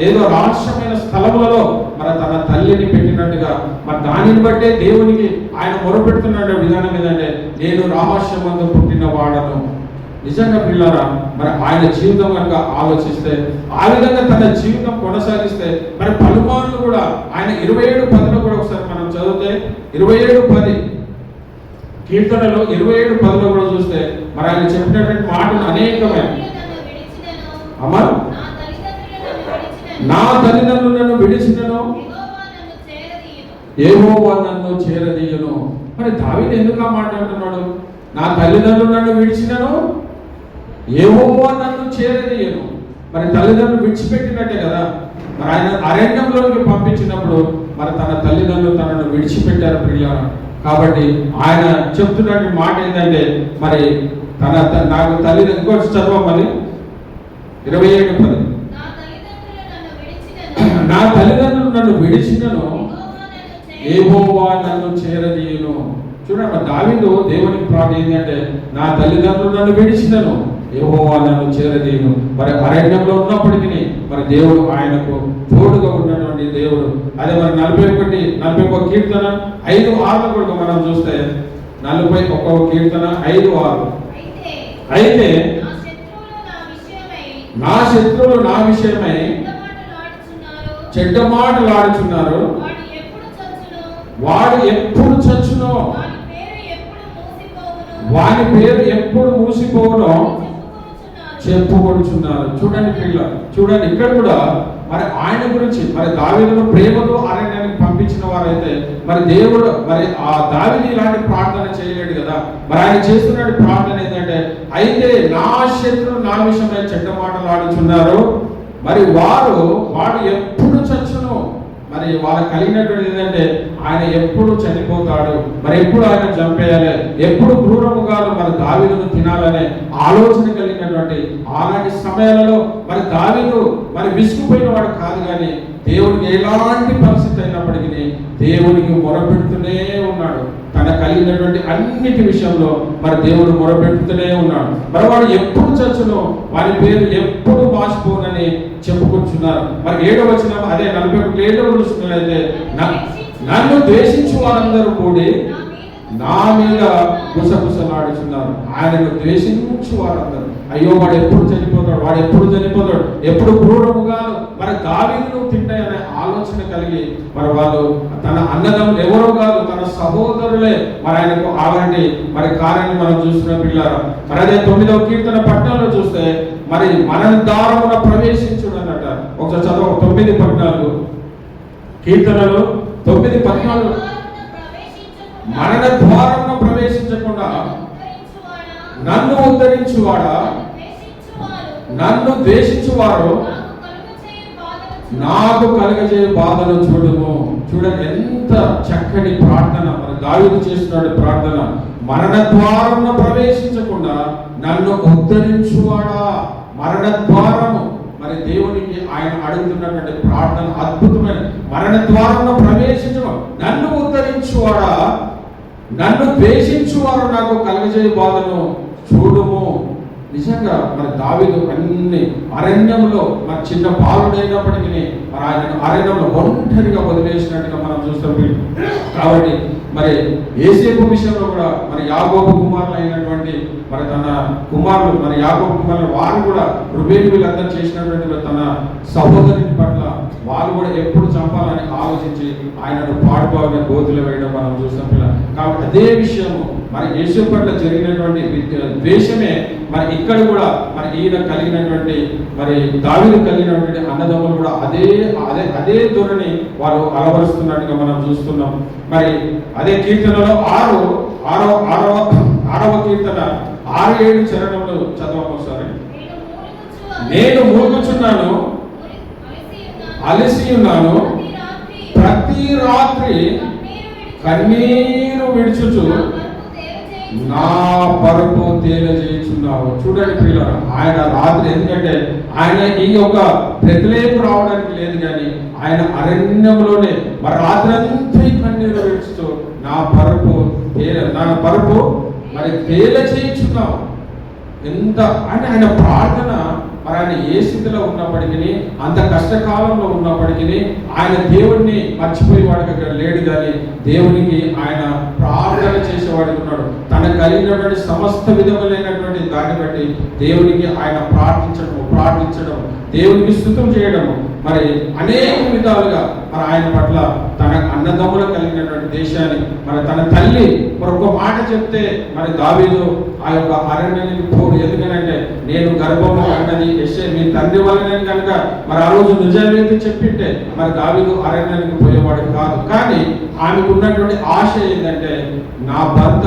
ఏదో రహస్యమైన స్థలములలో మరి తన తల్లిని పెట్టినట్టుగా మరి దానిని బట్టే దేవునికి ఆయన మొరపెడుతున్న విధానం ఏంటంటే నేను రహస్యమందు పుట్టిన వాడను. నిజంగా పిల్లరా మరి ఆయన జీవితం కనుక ఆలోచిస్తే ఆ విధంగా తన జీవితం కొనసాగిస్తే మరి పలుమార్లు కూడా ఆయన 27:10 కూడా ఒకసారి మనం చదివితే 27:10 కీర్తనలో 27:10 కూడా చూస్తే మరి ఆయన చెప్పినటువంటి మాటలు అనేకమైన అమ్మా నా తల్లిదండ్రులు నన్ను విడిచినను యెహోవా నన్ను చేరదీయును. మరి దావీదు ఎందుకు ఆ మాట అంటున్నాడు? నా తల్లిదండ్రులు నన్ను విడిచినను యెహోవా నన్ను చేరదీయును. మరి తల్లిదండ్రులు విడిచిపెట్టినట్టే కదా. మరి ఆయన అరణ్యంలోకి పంపించినప్పుడు మరి తన తల్లిదండ్రులు తనను విడిచిపెట్టారు పిల్లలు. కాబట్టి ఆయన చెప్తున్నటువంటి మాట ఏంటంటే మరి నాకు తల్లిదండ్రులు ఇంకొచ్చి చదవమని 27:10 నా తల్లిదండ్రులు నన్ను విడిచినను యెహోవా నన్ను చేరదీయును. చూడండి దావీదు దేవునికి ప్రార్థన ఏంటంటే నా తల్లిదండ్రులు నన్ను విడిచినను యెహోవా నన్ను చేరదీయును. మరి అరణ్యంలో ఉన్నప్పటికీ మరి దేవుడు ఆయనకు తోడుగా ఉన్నటువంటి దేవుడు. అదే మరి 41 కీర్తన 5:6 కూడా మనం చూస్తే 41 కీర్తన 5:6 అయితే నా శత్రువులు నా విషయమై చెడ్డ మాటలు ఆడుచున్నారు, వాడు ఎప్పుడు చచ్చునో వాని పేరు ఎప్పుడు మూసిపోవునో చెప్పుకొనుచున్నారు. చూడండి పిల్లలు, చూడండి ఇక్కడ కూడా మరి ఆయన గురించి మరి దావీదును ప్రేమతో అరణ్యానికి పంపించిన వారైతే మరి దేవుడు మరి ఆ దావీదు ఇలాంటి ప్రార్థన చేయలేడు కదా. మరి ఆయన చేస్తున్న ప్రార్థన ఏంటంటే అయితే నా శత్రువులు నా విషయమై చెడ్డ మాటలు ఆడుచున్నారు, మరి వాడు ఎప్పుడు చచ్చును. మరి వాళ్ళకి కలిగినటువంటి ఏంటంటే ఆయన ఎప్పుడు చనిపోతాడు, మరి ఎప్పుడు ఆయన చంపేయాలి, ఎప్పుడు క్రూరముగా మరి దావీదును తినాలనే ఆలోచన కలిగినటువంటి అలాంటి సమయాలలో మరి దావీదు మరి విసుగుపోయిన వాడు కాదు. కానీ దేవుడికి ఎలాంటి పరిస్థితి అయినప్పటికీ దేవునికి మొరపెడుతూనే ఉన్నాడు. తన కలిగినటువంటి అన్నిటి విషయంలో మరి దేవుడు మొరపెడుతూనే ఉన్నాడు. మరి వాడు ఎప్పుడు చచ్చునో వారి పేరు ఎప్పుడు మార్చిపోనని చెప్పుకుంటున్నారు. మరి 7వ వచనం అదే 41 చూసినట్లయితే నన్ను ద్వేషించు వారందరూ కూడి నా మీద గుసగుసలాడుచున్నారు. ఆయనను ద్వేషించు వారందరూ అయ్యో వాడు ఎప్పుడు చనిపోతాడు, ఎప్పుడు క్రూరముగా మరి దావీదును తింటాయనే ఆలోచన కలిగి మరి వాళ్ళు తన అన్నదమ్ములు ఎవరో కాదు తన సహోదరులే మరి ఆయనకు అలాంటి మరి కార్యాన్ని మనం చూస్తున్న పిల్లారా. మరి అదే 9వ కీర్తన 14 చూస్తే మరి మన ద్వారమున ప్రవేశించుడు అన్నట. ఒకసారి చదువు 9:14 కీర్తనలో 9:14 మరణ ద్వారమున ప్రవేశించకుండా నన్ను ఉద్ధరించువాడా, నన్ను ద్వేషించువారు నాకు కలుగజేయ బాధను చూడుము. చూడండి ఎంత చక్కని ప్రార్థన మన దావీదు చేస్తున్నాడు. ప్రార్థన, మరణ ద్వారమున ప్రవేశించకుండా నన్ను ఉద్ధరించువాడా. మరణ ద్వారము, మరి దేవునికి ఆయన అడుగుతున్నటువంటి ప్రార్థన అద్భుతమైన. మరణ ద్వారమున ప్రవేశించడం, నన్ను ఉద్ధరించువాడా, నన్ను ద్వేషించువారు నాకు కలుగజేయ బాధను చూడుము. నిజంగా మరి దావీదు అన్ని అరణ్యంలో మరి చిన్న బాలుడైనప్పటికీ మరి ఆయన అరణ్యంలో ఒంటరిగా వదిలేసినట్టుగా మనం చూస్తాం. కాబట్టి మరి యోసేపు విషయంలో కూడా మరి యాకోబు కుమారులు అయినటువంటి మరి తన కుమారులు మరి యాకోబు కుమారులు వారు కూడా రూబేను వీళ్ళందరూ చేసినటువంటి తన సహోదరుని పట్ల వారు కూడా ఎప్పుడు చంపాలని ఆలోచించి ఆయనను పాడుబాగా గోతులు వేయడం మనం చూస్తాం పిల్ల. కాబట్టి అదే విషయము మరి యేసు పట్ల జరిగినటువంటి ద్వేషమే మరి ఇక్కడ కూడా మరి ఈయన కలిగినటువంటి మరి దావీదు కలిగినటువంటి అన్నదమ్ములు కూడా అదే అదే అదే ధోరణి వాళ్ళు అలవరుస్తున్నట్టుగా మనం చూస్తున్నాం. మరి అదే కీర్తనలో ఆరవ కీర్తన 6-7 చరణంలో చదవమోసారి. నేను మూలుగుచున్నాను, అలసి ఉన్నాను, ప్రతి రాత్రి కన్నీరు విడుచుచు నా పరుపు తేలజేయుచున్నావు. చూడండి ప్రియులారా, ఆయన రాత్రి, ఎందుకంటే ఆయన ఈ యొక్క బెత్లెహేము రావడానికి లేదు కానీ ఆయన అరణ్యంలోనే మరి రాత్రి అంతా కన్నీరు విడుచుతూ నా పరుపు మరి తేలజేయుచున్నావు. ఎంత అంటే ఆయన ప్రార్థన మరి ఆయన ఏ స్థితిలో ఉన్నప్పటికీ, అంత కష్టకాలంలో ఉన్నప్పటికీ ఆయన దేవుణ్ణి మర్చిపోయేవాడిగా లేడు కానీ దేవునికి ఆయన ప్రార్థన చేసేవాడిగా ఉన్నాడు. తనకు కలిగినటువంటి సమస్త విధములైనటువంటి దాన్ని బట్టి దేవునికి ఆయన ప్రార్థించడం దేవునికి స్తుతం చేయడము మరి అనేక విధాలుగా మరి ఆయన పట్ల తన అన్నదమ్ములు కలిగినటువంటి దేశాన్ని మరి తన తల్లి మరొక మాట చెప్తే మరి దావీదు ఆ యొక్క అరణ్యానికి పోడు. ఎందుకనంటే నేను గర్భంలో అన్నది మీ తండ్రి వల్లనే కనుక మరి ఆ రోజు నిజాయితీ చెప్పింటే మరి దావీదు అరణ్యానికి పోయేవాడు కాదు. కానీ ఆమెకు ఉన్నటువంటి ఆశ ఏంటంటే నా భర్త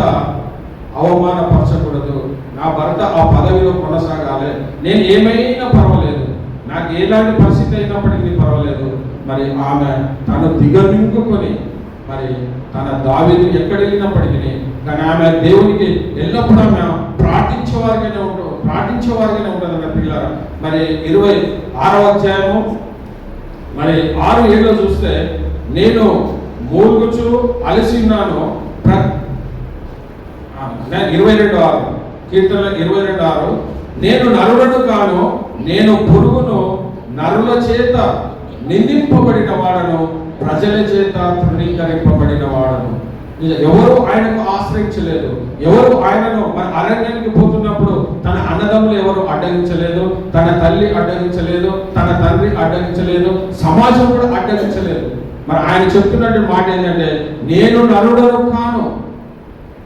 అవమానపరచకూడదు, నా భర్త ఆ పదవిలో కొనసాగాలి, నేను ఏమైనా పర్వాలేదు, నాకు ఎలాంటి పరిస్థితి అయినప్పటికీ పర్వాలేదు. మరి ఆమె తను దిగమింగుకొని మరి తన దావీదు ఎక్కడ వెళ్ళినప్పటికీ కానీ ఆమె దేవునికి ఎల్లప్పుడూ ఆమె ప్రార్థించేవారిగానే ఉంటుంది అన్న పిల్లల. మరి 26వ అధ్యాయము మరి 6-7 చూస్తే, నేను మూలుగుచు అలసి ఉన్నాను, 22:6 కీర్తన 22:6 నేను నరులను కాను, నేను పురుగును, నరుల చేత నిందింపబడిన వాడను, ప్రజల చేత తృణీకరింపబడిన వాడను. ఎవరు ఆయనకు ఆశ్రయించలేదు, ఎవరు ఆయనను మన అరణ్యానికి పోతున్నప్పుడు తన అన్నదమ్ములు ఎవరు అడ్డగించలేదు, తన తల్లి అడ్డగించలేదు, తన తండ్రి అడ్డగించలేదు, సమాజం కూడా అడ్డగించలేదు. మరి ఆయన చెప్తున్నట్టు మాట ఏంటంటే నేను నరుడను కాను.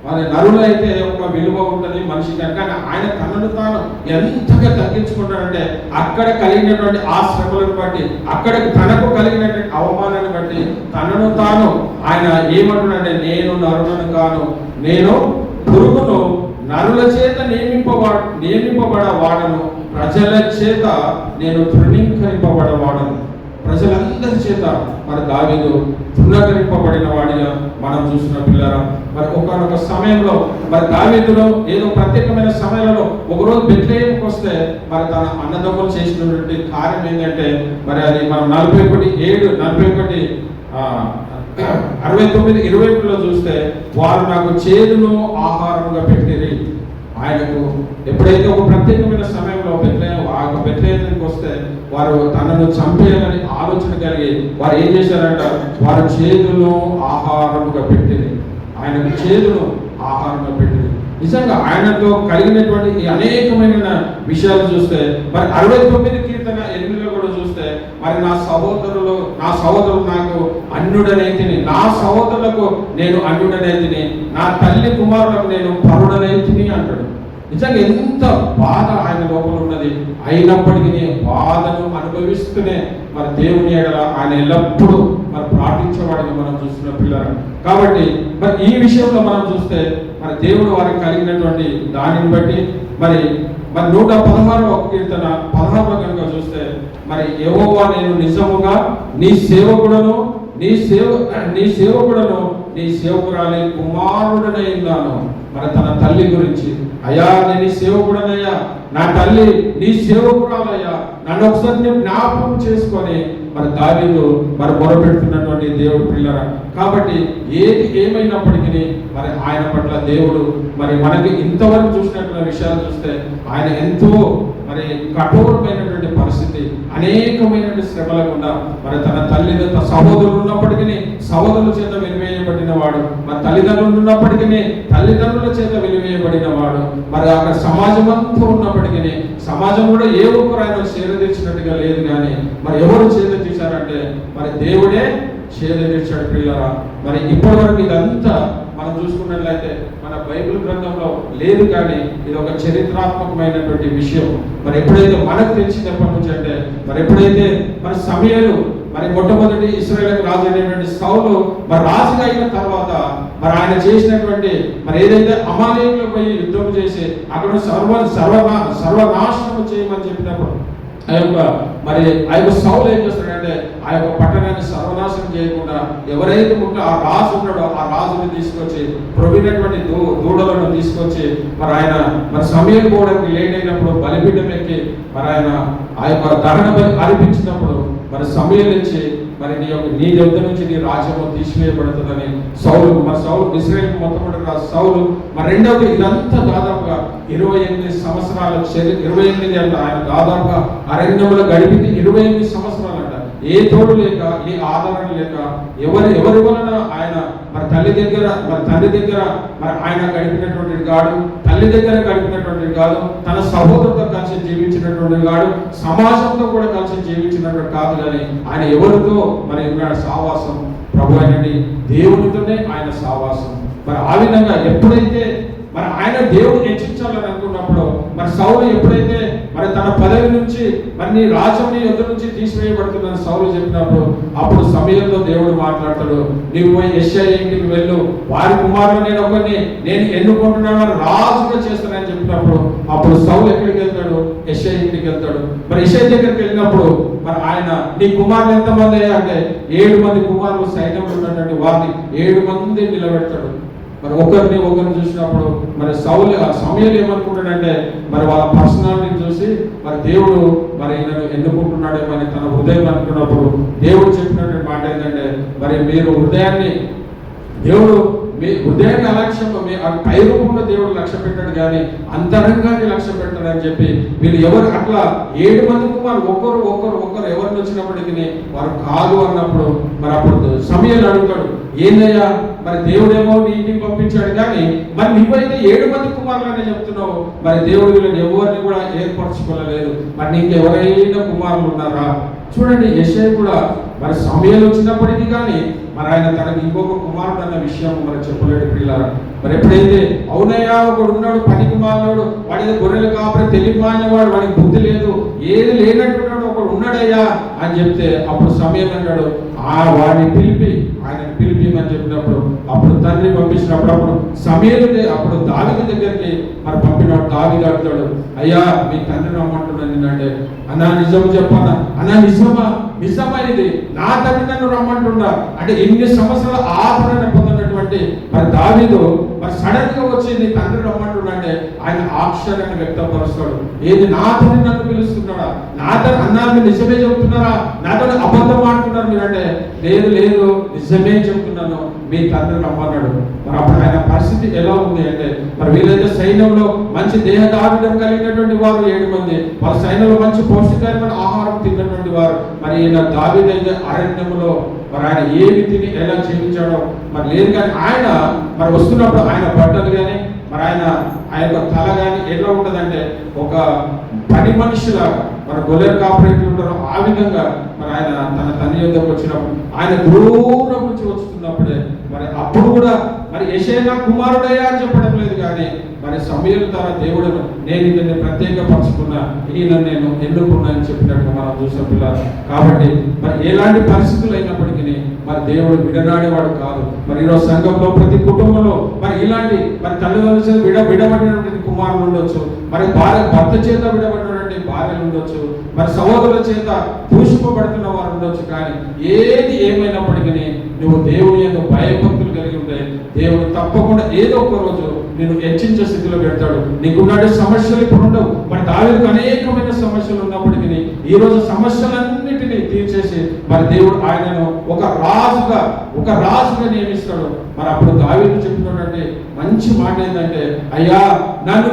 మరి నరులు అయితే ఒక విలువ ఉంటుంది మనిషికి, కానీ ఆయన తనను తాను ఎంతగా తగ్గించుకుంటాడంటే అక్కడ కలిగినటువంటి ఆ శ్రమలను బట్టి, అక్కడ తనకు కలిగినటువంటి అవమానాన్ని బట్టి తనను తాను ఆయన ఏమంటున్నాడంటే నేను నరులను కాను, నేను పురుగును, నరుల చేత నియమింపబడవాడను, ప్రజల చేత నేను తృణీకరింపబడవాడను. ప్రజలందరి చేత మరి దావీదు తృణీకరింపబడిన వాడిగా మనం చూసిన పిల్లరా. మరి ఒకనొక సమయంలో మరి దావీదులో ఏదో ప్రత్యేకమైన సమయంలో ఒకరోజు బెత్లెహేముకు వస్తే మరి తన అన్నదమ్ములు చేసినటువంటి కార్యం ఏంటంటే మరి అది మనం 69:21 చూస్తే, వారు నాకు చేదును ఆహారంగా పెట్టిరి. ఆయనకు ఎప్పుడైతే ఒక ప్రత్యేకమైన సమయంలో బెత్లెహేముకి వస్తే వారు తనను చంపేయాలని ఆలోచన కలిగి వారు ఏం చేశారంట, వారు చేదును ఆహారముగా పెట్టింది. ఆయనకు చేదును ఆహారంగా పెట్టింది. నిజంగా ఆయనతో కలిగినటువంటి ఈ అనేకమైన విషయాలు చూస్తే మరి 69 కీర్తన 8లో కూడా చూస్తే మరి నా సహోదరులు నాకు అన్యుడనైతిని, నా సహోదరులకు నేను అన్యుడనైతిని, నా తల్లి కుమారులకు నేను పరుడనైతిని అంటాడు. నిజంగా ఎంత బాధ ఆయన లోపల ఉన్నది. అయినప్పటికీ బాధను అనుభవిస్తూనే మరి దేవుని ఎడల ఆయన ఎల్లప్పుడూ మరి ప్రార్థించేవాడిని మనం చూస్తున్న పిల్లలు. కాబట్టి మరి ఈ విషయంలో మనం చూస్తే మరి దేవుడు వారికి కలిగినటువంటి దానిని బట్టి మరి 116వ కీర్తన 16 కనుక చూస్తే మరి యెహోవా నేను నిజముగా నీ సేవకుడను నీ సేవకురాలి కుమారుడనై ఉన్నాను. మరి తన తల్లి గురించి, అయ్యా నేను సేవకుడనయ్యా, నా తల్లి నీ సేవకురాలయ్యా, నన్ను ఒకసారి జ్ఞాపకం చేసుకొని మరి దావీదు మరి మొరపెడుతున్నటువంటి దేవుడు పిల్లరా. కాబట్టి ఏది ఏమైనప్పటికీ మరి ఆయన పట్ల దేవుడు మరి మనకి ఇంతవరకు చూసినటువంటి విషయాలు చూస్తే ఆయన ఎంతో మరి కఠోరమైనటువంటి పరిస్థితి, అనేకమైనటువంటి శ్రమల గుండా మరి తన తల్లిదండ్రుల సహోదరులు ఉన్నప్పటికీ సహోదరుల చేత వెలివేయబడిన వాడు, మరి తల్లిదండ్రులు ఉన్నప్పటికీ తల్లిదండ్రుల చేత వెలివేయబడిన వాడు, మరి అక్కడ సమాజం అంతా ఉన్నప్పటికీ సమాజం కూడా ఏ ఒక్కరు ఆయన చేరదీర్చినట్టుగా లేదు. కానీ మరి ఎవరు చేరదీశారంటే మరి దేవుడే చేరదీర్చాడు పిల్లరా. మరి ఇప్పటి వరకు ఇదంతా మనం చూసుకున్నట్లయితే మన బైబిల్ గ్రంథంలో లేదు, కానీ ఇది ఒక చరిత్రాత్మకమైనటువంటి విషయం. మరి ఎప్పుడైతే మనకు తెలిసినప్పటి నుంచి అంటే మరి ఎప్పుడైతే మరి సమూయేలు మరి మొట్టమొదటి ఇశ్రాయేలుకు రాజు అయినటువంటి సౌలు మరి రాజుగా అయిన తర్వాత మరి ఆయన చేసినటువంటి మరి ఏదైతే అమాలేకులకు పోయి యుద్ధం చేసి అక్కడ సర్వనాశనం చేయమని చెప్పినప్పుడు ఆ యొక్క సౌలు ఏం చేస్తాడంటే ఆ యొక్క పట్టణాన్ని సర్వనాశనం చేయకుండా ఎవరైతే ఉంటే ఆ రాజు ఉన్నాడో ఆ రాజుని తీసుకొచ్చి ప్రొవినటువంటి దూడలను తీసుకొచ్చి మరి ఆయన మరి సమయం పోవడానికి లేట్ అయినప్పుడు బలిపీఠం ఎక్కి మరి ఆయన ఆ యొక్క దహన బలి అర్పించినప్పుడు మరి సమయం నుంచి మరి నీ దగ్గర నుంచి నీ రాజ్యము తీసివేయబడుతుందని సౌలు ఇశ్రాయేలు మొట్టమొదటి రాజు సౌలు మరి రెండవది ఇదంతా దాదాపుగా 28 సంవత్సరాలు 28 అంటే ఆయన దాదాపుగా అరణ్యములో గడిపింది 28 సంవత్సరాలు అంట. ఏ తోడు లేక ఏ ఆదరణ లేక ఎవరి వలన ఆయన మరి తండ్రి దగ్గర మరి ఆయన గడిపినటువంటి కాడు, తల్లి దగ్గర గడిపినటువంటి కాదు, తన సహోదరుతో కలిసి జీవించినటువంటి కాడు, సమాజంతో కూడా కలిసి జీవించినటువంటి కాదు. కానీ ఆయన ఎవరితో మరి ఉన్నాడు సావాసం? ప్రభు అయినటువంటి దేవునితోనే ఆయన సావాసం. మరి ఆ విధంగా ఎప్పుడైతే మరి ఆయన దేవుడు హెచ్చించాలని అనుకున్నప్పుడు మరి సౌలు ఎప్పుడైతే మరి తన పదవి నుంచి మరి నీ రాజ్యం నీ యొద్ద నుంచి తీసివేయబడుతుందని సౌలు చెప్పినప్పుడు అప్పుడు సమయంలో దేవుడు మాట్లాడతాడు, నీవు పోయి యెషయా ఇంటికి వెళ్ళు, వారి కుమారులు నేను ఎన్నుకుంటున్నాను రాజుగా చేస్తానని చెప్పినప్పుడు అప్పుడు సౌలు ఎక్కడికి వెళ్తాడు? యెషయా ఇంటికి వెళ్తాడు. మరి యెషయా దగ్గరికి వెళ్ళినప్పుడు మరి ఆయన నీ కుమారులు ఎంతమంది అంటే 7 మంది కుమారులు సైన్యంలో ఉన్నటువంటి వారిని 7 మంది నిలబెడతాడు. మరి ఒకరిని చూసినప్పుడు మరి సమూయేలు ఏమనుకుంటాడంటే మరి వాళ్ళ పర్సనాలిటీని చూసి మరి దేవుడు మరి ఈయనను ఎన్నుకుంటున్నాడేమో అని తన హృదయం అనుకున్నప్పుడు దేవుడు చెప్పినటువంటి మాట ఏంటంటే మరి మీరు దేవుడు మీ హృదయాన్ని అలక్ష్యం పై రూపంలో దేవుడు లక్ష్య పెట్టాడు కానీ అంతరంగాన్ని లక్ష్య పెట్టాడు అని చెప్పి వీళ్ళు ఎవరు అట్లా 7 మంది కుమారులు ఒకరు ఎవరిని వచ్చినప్పటికీ వారు కాదు అన్నప్పుడు మరి అప్పుడు సమూయేలు అడుగుతాడు, ఏందయ్యా మరి దేవుడేమో నీ ఇంటికి పంపించాడు కానీ మరి నువ్వైతే 7 మంది కుమారులనే చెప్తున్నావు, మరి దేవుడు వీళ్ళని ఎవరిని కూడా ఏర్పరచుకోలేదు, మరి నీకెవరైనా కుమారులు ఉన్నారా? చూడండి, యెషయా కూడా మరి సమూయేలు వచ్చినప్పటికీ కానీ మరి ఆయన తనకి ఇంకొక కుమారుడు అన్న విషయం మరి చెప్పలేడు పిల్లరా. మరి ఎప్పుడైతే అవునయ్యా ఒకడు ఉన్నాడు పని కుమారుడు, వాడి గొర్రెలు కాపరి తెలియమానేవాడు, వాడికి బుద్ధి లేదు, ఏది లేనట్టున్నాడు ఒకడు ఉన్నాడయ్యా అని చెప్తే అప్పుడు సమూయేలు అన్నాడు వాడిని ఆయనకు పిలిపిమని చెప్పినప్పుడు అప్పుడు తండ్రి పంపించినప్పుడు అప్పుడు సమూయేలు అప్పుడు దావీదు దగ్గరికి మరి పంపినప్పుడు దావీదు అడుగుతాడు, అయ్యా మీ తండ్రి రమ్మంటున్నాను నిన్నంటే, అన్నా నిజం చెప్పన్నా, అన్నా నిజమా ఇది నా తండ్రి నన్ను రమ్మంటున్నా అంటే ఎన్ని సంవత్సరాల ఆదరణ పొందినటువంటి మరి దావీదు మరి సడన్ గా వచ్చి నీ తండ్రి రమ్మంటున్నా అంటే ఆయన ఆశ్చర్యాన్ని వ్యక్తపరుస్తాడు. ఏది నా తండ్రి నన్ను పిలుస్తున్నాడా? నా తండ్రి అన్నారు నిజమే చెబుతున్నారా? నాతో అబద్ధం ఆడుతున్నారు మీరంటే లేదు నిజమే చెబుతున్నాను, మీ తండ్రి రమ్మన్నాడు. మరి అప్పుడు ఆయన పరిస్థితి ఎలా ఉంది అంటే మరి వీళ్ళైతే సైన్యంలో మంచి దేహదారుఢ్యం కలిగినటువంటి వారు 7 మంది, వాళ్ళ సైన్యంలో మంచి పౌష్టికమైన ఆహారం తిన్నటువంటి వారు. మరి ఈయన దావీదు అయితే అరణ్యములో మరి ఆయన ఏమి తిని ఎలా జీవించాడో మరి లేదు. కానీ ఆయన మరి వస్తున్నప్పుడు ఆయన బట్టలు కానీ మరి ఆయన యొక్క తల కానీ ఎలా ఉంటుందంటే ఒక పని మనిషిలాగా మన గొర్రెలు కాపరేట్లు ఉంటారో ఆ విధంగా మరి ఆయన తన తండ్రి యొద్దకు వచ్చినప్పుడు ఆయన దూరం నుంచి వస్తున్నప్పుడే మరి అప్పుడు కూడా మరి యెషయా కుమారుడయ్యా అని చెప్పడం లేదు, కానీ మరి సమూయేలు ద్వారా దేవుడు నేను ఇతన్ని ప్రత్యేకపరచుకున్నా, ఈయన నేను ఎన్నుకున్నా అని చెప్పినట్టుగా మనం చూసాం పిల్లలు. కాబట్టి మరి ఎలాంటి పరిస్థితులు అయినప్పటికీ మరి దేవుడు విడనాడేవాడు కాదు. మరి ఈరోజు సంఘంలో ప్రతి కుటుంబంలో మరి ఇలాంటి మరి తల్లిదండ్రుల చేత విడబడినటువంటి కుమారులు ఉండొచ్చు, మరి భర్త చేత విడబడినటువంటి భార్యలు ఉండొచ్చు, మరి సహోదరుల చేత దూషింపబడుతున్న వారు ఉండొచ్చు. కానీ ఏది ఏమైనప్పటికీ నువ్వు దేవుని యొక్క భయభక్తులు కలిగి ఉంటే దేవుడు తప్పకుండా ఏదో ఒక రోజు నేను హెచ్చించే స్థితిలో పెడతాడు. నీకున్నటువంటి సమస్యలు ఇప్పుడు ఉండవు. మరి దావీదుకు అనేకమైన సమస్యలు ఉన్నప్పటికీ ఈ రోజు సమస్యలన్నిటినీ తీర్చేసి మరి దేవుడు ఆయనను ఒక రాజుగా నియమిస్తాడు. మరి అప్పుడు దావీదు చెప్పినటువంటి మంచి మాట ఏంటంటే, అయ్యా నన్ను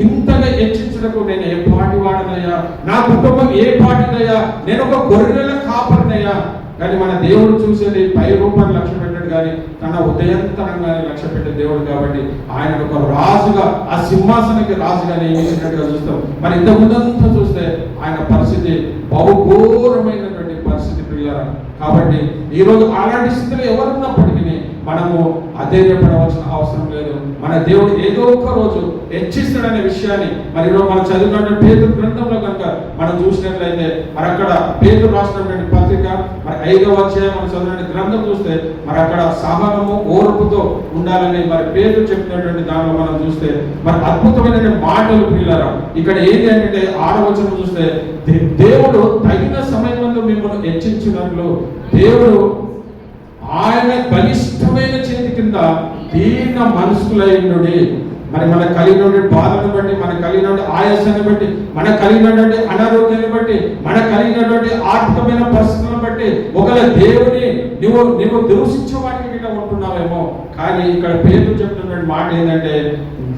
ఇంతగా హెచ్చించడానికి నేను ఏ పాటి వాడినయ్యా, నా కుటుంబం ఏ పాటిదయ్యా, నేను ఒక గొర్రెల కాపరినయ్యా. కానీ మన దేవుడు చూసేది పై రూపాన్ని లక్ష్య పెట్టాడు, కానీ తన ఉదయంతరంగానే లక్ష్య పెట్టే దేవుడు. కాబట్టి ఆయన ఒక రాజుగా, ఆ సింహాసనానికి రాజుగా నియమించినట్టుగా చూస్తాం. మరి ఇంత ముందంతా చూస్తే ఆయన పరిస్థితి బహుఘోరమైనటువంటి పరిస్థితి పిల్లరా. కాబట్టి ఈరోజు అలాంటి స్థితిలో ఎవరున్నప్పటికీ మనము అధైర్యపడవలసిన అవసరం లేదు. మన దేవుడు ఏదో ఒక రోజు హెచ్చిస్తాడనే విషయాన్ని మరి ఈరోజు మనం చదివినటువంటి పేతురు గ్రంథంలో కనుక మనం చూసినట్లయితే మరి అక్కడ పేతురు రాసినటువంటి పత్రిక మరి 5వ అధ్యాయం మనం చదివిన గ్రంథం చూస్తే మరి అక్కడ సహనము ఓర్పుతో ఉండాలని మరి పేతురు చెప్పినటువంటి దానిలో మనం చూస్తే మరి అద్భుతమైన మాటలు పిల్లరా. ఇక్కడ ఏంటి అంటే 6వ వచనం చూస్తే దేవుడు తగిన సమయంలో మిమ్మల్ని హెచ్చించినట్లు దేవుడు ఆయన బలిష్టమైన చేతి కింద దీన మనస్కులైనడి. మరి మన కలిగినటువంటి బాధను బట్టి, మన కలిగినటువంటి ఆయాసాన్ని బట్టి, మన కలిగినటువంటి అనారోగ్యాన్ని బట్టి, మన కలిగినటువంటి ఆర్థికమైన పరిస్థితులను బట్టి ఒకవేళ దేవుని నువ్వు దూషించే వాటికి గిట్ట ఉంటున్నావేమో. కానీ ఇక్కడ పేతురు చెప్తున్నటువంటి మాట ఏంటంటే,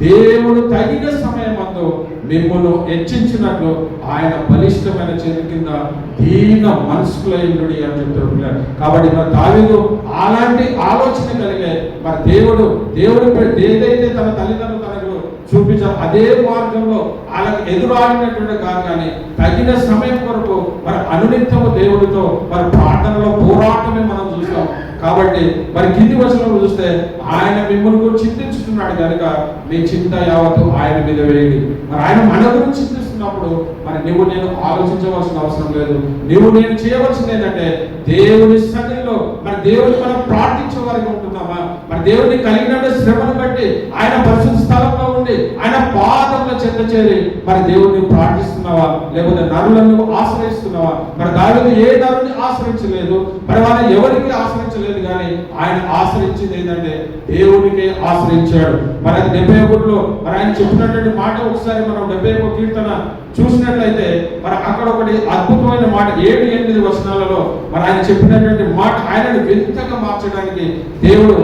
దేవుడు తగిన సమయం అందు మిమ్మల్ని హెచ్చించినట్లు ఆయన బలిష్టమైన చేతి కింద దీన మనస్కులైనడి అని చెప్తున్నారు. కాబట్టి మరి దావీదు అలాంటి ఆలోచన కలిగే మరి దేవుడు ఏదైతే తన తల్లిదండ్రులు తనకు చూపించారు అదే మార్గంలో వాళ్ళకి ఎదురాడినటువంటి కాదు, కానీ తగిన సమయం కొరకు మరి అనునిత్యము దేవుడితో మరి ప్రార్థనలో పోరాటమే మనం చూస్తాం. కాబట్టి మరి కింది వచనంలో చూస్తే ఆయన మిమ్మల్ని గురించి చింతించుతున్నాడు కనుక మీ చింత యావత్తు ఆయన మీద వేయండి. మరి ఆయన మన గురించి చింతిస్తున్నప్పుడు మరి నువ్వు నేను ఆలోచించవలసిన అవసరం లేదు. నేను చేయవలసింది ఏంటంటే దేవుని సన్నిధిలో మరి దేవుని మనం ప్రార్థించే వారికి ఉంటున్నామా, మరి దేవుని కలిగిన శ్రమను బట్టి ఆయన పరిశుద్ధ స్థలంలో ఉండి ఆయన పాదంలో చెంత చేరి మరి దేవుడిని ప్రార్థిస్తున్నావా, లేకపోతే నరులను నువ్వు ఆశ్రయిస్తున్నావా? మరి దావీదు ఏ నరుని ఆశ్రయించలేదు, మరి వాళ్ళని ఎవరికి ఆశ్రయించలేదు, కానీ ఆయన ఆశ్రయించింది ఏంటంటే దేవునికే ఆశ్రయించాడు. మరి అది 71లో మరి ఆయన చెప్పినటువంటి మాట ఒకసారి మనం 71 కీర్తన చూసినట్లయితే మరి అక్కడ ఒకటి అద్భుతమైన మాట 7-8 వచనాలలో మరి ఆయన చెప్పినటువంటి మాట ఆయనను వింతగా మార్చడానికి దేవుడు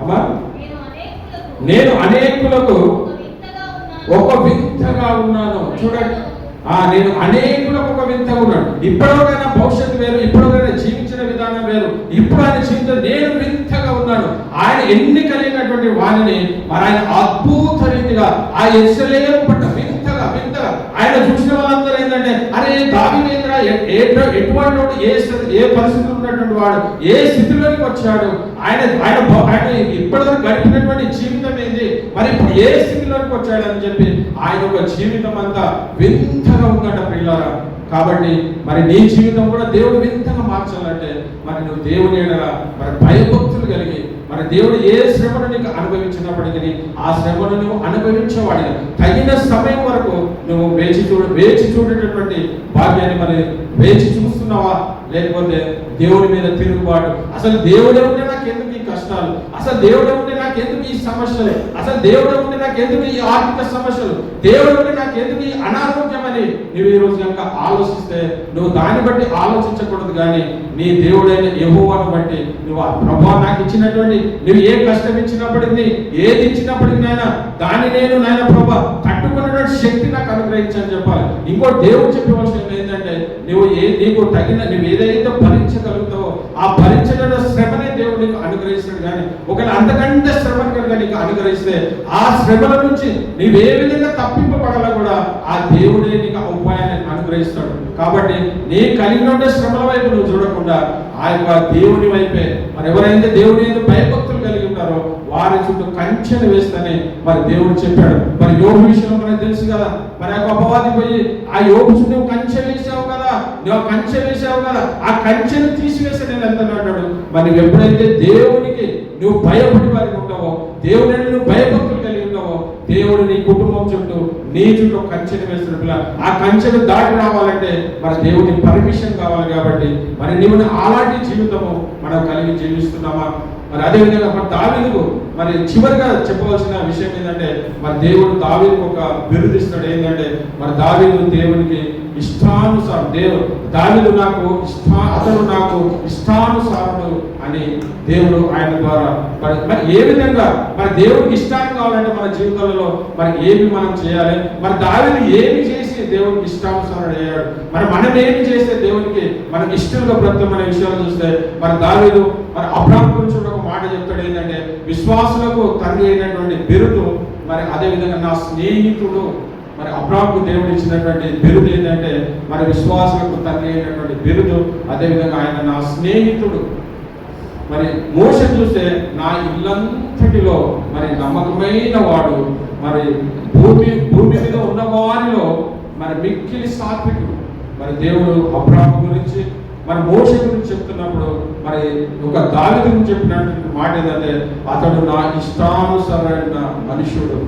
అమ్మా నేను అనేకులకు ఒక వింతగా ఉన్నాను. చూడండి, నేను అనేకులకు ఒక వింతగా ఉన్నాను. ఇప్పటికైనా భవిష్యత్తు వేరు, ఇప్పటికైనా జీవించిన విధానం వేరు. ఇప్పుడు ఆయన జీవితం నేను వింతగా ఉన్నాను. ఆయన ఎన్ని కలిగినటువంటి వారిని మరి ఆయన అద్భుత రీతిగా ఆ యెరూషలేము పట్ల వింతగా ఆయన చూసిన వాళ్ళందరూ ఏంటంటే, అరే దావీదేంద్ర ఎటువంటి ఏ పరిస్థితులు ఉన్నటువంటి వాడు, ఏ స్థితిలోకి వచ్చాడు, ఆయన ఇప్పటివరకు గడిపినటువంటి జీవితం ఏంది, మరి ఇప్పుడు ఏ స్థితిలోకి వచ్చాడు అని చెప్పి ఆయన ఒక జీవితం అంతా వింతగా ఉందట పిల్లరా. కాబట్టి మరి నీ జీవితం కూడా దేవుడు వింతగా మార్చాలంటే మరి నువ్వు దేవుని ఎడల మరి భయభక్తులు కలిగి మరి దేవుడు ఏ శ్రమను నీకు అనుభవించినప్పటికీ ఆ శ్రమను నువ్వు అనుభవించేవాడిగా తగిన సమయం వరకు నువ్వు వేచి చూడేటటువంటి భాగ్యాన్ని మరి వేచి చూస్తున్నావా, లేకపోతే దేవుడి మీద తిరుగుబాటు, అసలు దేవుడే ఉంటే నాకు ఎందుకు ఈ కష్టాలు, అసలు దేవుడే ఉంటే నాకు ఎందుకు ఈ సమస్యలు, అసలు దేవుడే ఉంటే నాకు ఎందుకు ఈ ఆర్థిక సమస్యలు, దేవుడు ఉంటే నాకు ఎందుకు ఈ అనారోగ్యం అని నువ్వు ఈ రోజు కనుక ఆలోచిస్తే నువ్వు దాన్ని బట్టి ఆలోచించకూడదు, కానీ నీ దేవుడైన యెహోవాను బట్టి నువ్వు ఆ ప్రభువా నాకు ఇచ్చినటువంటి నువ్వు ఏ కష్టం ఇచ్చినప్పటికీ ఏది ఇచ్చినప్పటికీ నాయన దాన్ని నేను నాయన ప్రభా తట్టుకున్నటువంటి శక్తి నాకు అనుగ్రహించని చెప్పాలి. ఇంకో దేవుడు చెప్పవలసింది ఏంటంటే నీకు తగిన నువ్వు ఏదైతే భరించగలుగుతావో ఆ భరించగల శ్రమనే దేవుడు నీకు అనుగ్రహిస్తాడు. కానీ ఒకవేళ అంతకంటే శ్రమను కనుక నీకు అనుగ్రహిస్తే ఆ శ్రమల నుంచి నీవు ఏ విధంగా తప్పింపబడాలో కూడా ఆ దేవుడే నీకు ఆ ఉపాయాన్ని అనుగ్రహిస్తాడు. కాబట్టి నీ కలిగిన శ్రమల వైపు నువ్వు చూడకుండా ఆ యొక్క దేవుని వైపే మరి ఎవరైతే దేవుని భయభక్తులు కలిగి ఉన్నారో వెళ్తారో వారి చుట్టూ కంచెను వేస్తేనే మరి దేవుడు చెప్పాడు. మరి యోబు విషయంలో మనకు తెలుసు కదా, మరి ఆ అపవాది పోయి ఆ యోబు చుట్టూ కంచె వేసావు కదా, నువ్వు కంచె వేసావు కదా, ఆ కంచెను తీసివేసి నేను వెళ్తాను అంటాడు. మరి నువ్వు ఎప్పుడైతే దేవునికి నువ్వు భయపడి వారికి ఉంటావో, దేవుని నువ్వు భయభక్తులు కలిగి ఉంటావో, దేవుడు నీ కుటుంబం చుట్టూ నీ చుట్టూ కంచెను వేస్తున్న పిల్ల ఆ కంచెను దాటి రావాలంటే మరి దేవుని పర్మిషన్ కావాలి. కాబట్టి మరి నీవు అలాంటి జీవితము మనం కలిగి జీవిస్తున్నామా? మరి అదేవిధంగా మరి దావీదుకు మరి చివరిగా చెప్పవలసిన విషయం ఏంటంటే, మరి దేవుడు దావీదుకు ఒక బిరుదిస్తాడు. ఏంటంటే మరి దావీదు దేవునికి ఇష్టానుసారం, దావీదు అతడు నాకు ఇష్టానుసారుడు అని దేవుడు ఆయన ద్వారా మరి ఏ విధంగా మరి దేవుడికి ఇష్టాన్ని కావాలంటే మన జీవితాలలో మరి ఏమి మనం చేయాలి? మరి దావీదు ఏమి చేసి దేవుడికి ఇష్టానుసారుడు అయ్యాడు? మరి మనం ఏమి చేస్తే దేవునికి మనకి ఇష్టంగా బ్రతకమనే విషయాలు చూస్తే మరి దావీదు మరి అబ్రాహాము గురించి ఒక మాట చెప్తాడు. ఏంటంటే విశ్వాసులకు తండ్రి అయినటువంటి బిరుదు, మరి అదేవిధంగా నా స్నేహితుడు. మరి అబ్రాహాముకు దేవుడు ఇచ్చినటువంటి బిరుదు ఏంటంటే మరి విశ్వాసులకు తండ్రి అయినటువంటి బిరుదు, అదేవిధంగా ఆయన నా స్నేహితుడు. మరి మోషే చూస్తే నా ఇల్లంతటిలో మరి నమ్మకమైన వాడు, మరి భూమి మీద ఉన్న వారిలో మరి మిక్కిలి సాత్వికుడు. మరి దేవుడు అబ్రాహాము గురించి మరి మోషే గురించి చెప్తున్నప్పుడు మరి ఒక దావీదు గురించి చెప్పినటువంటి మాట ఏంటంటే అతడు నా ఇష్టానుసారైన మనుషుడు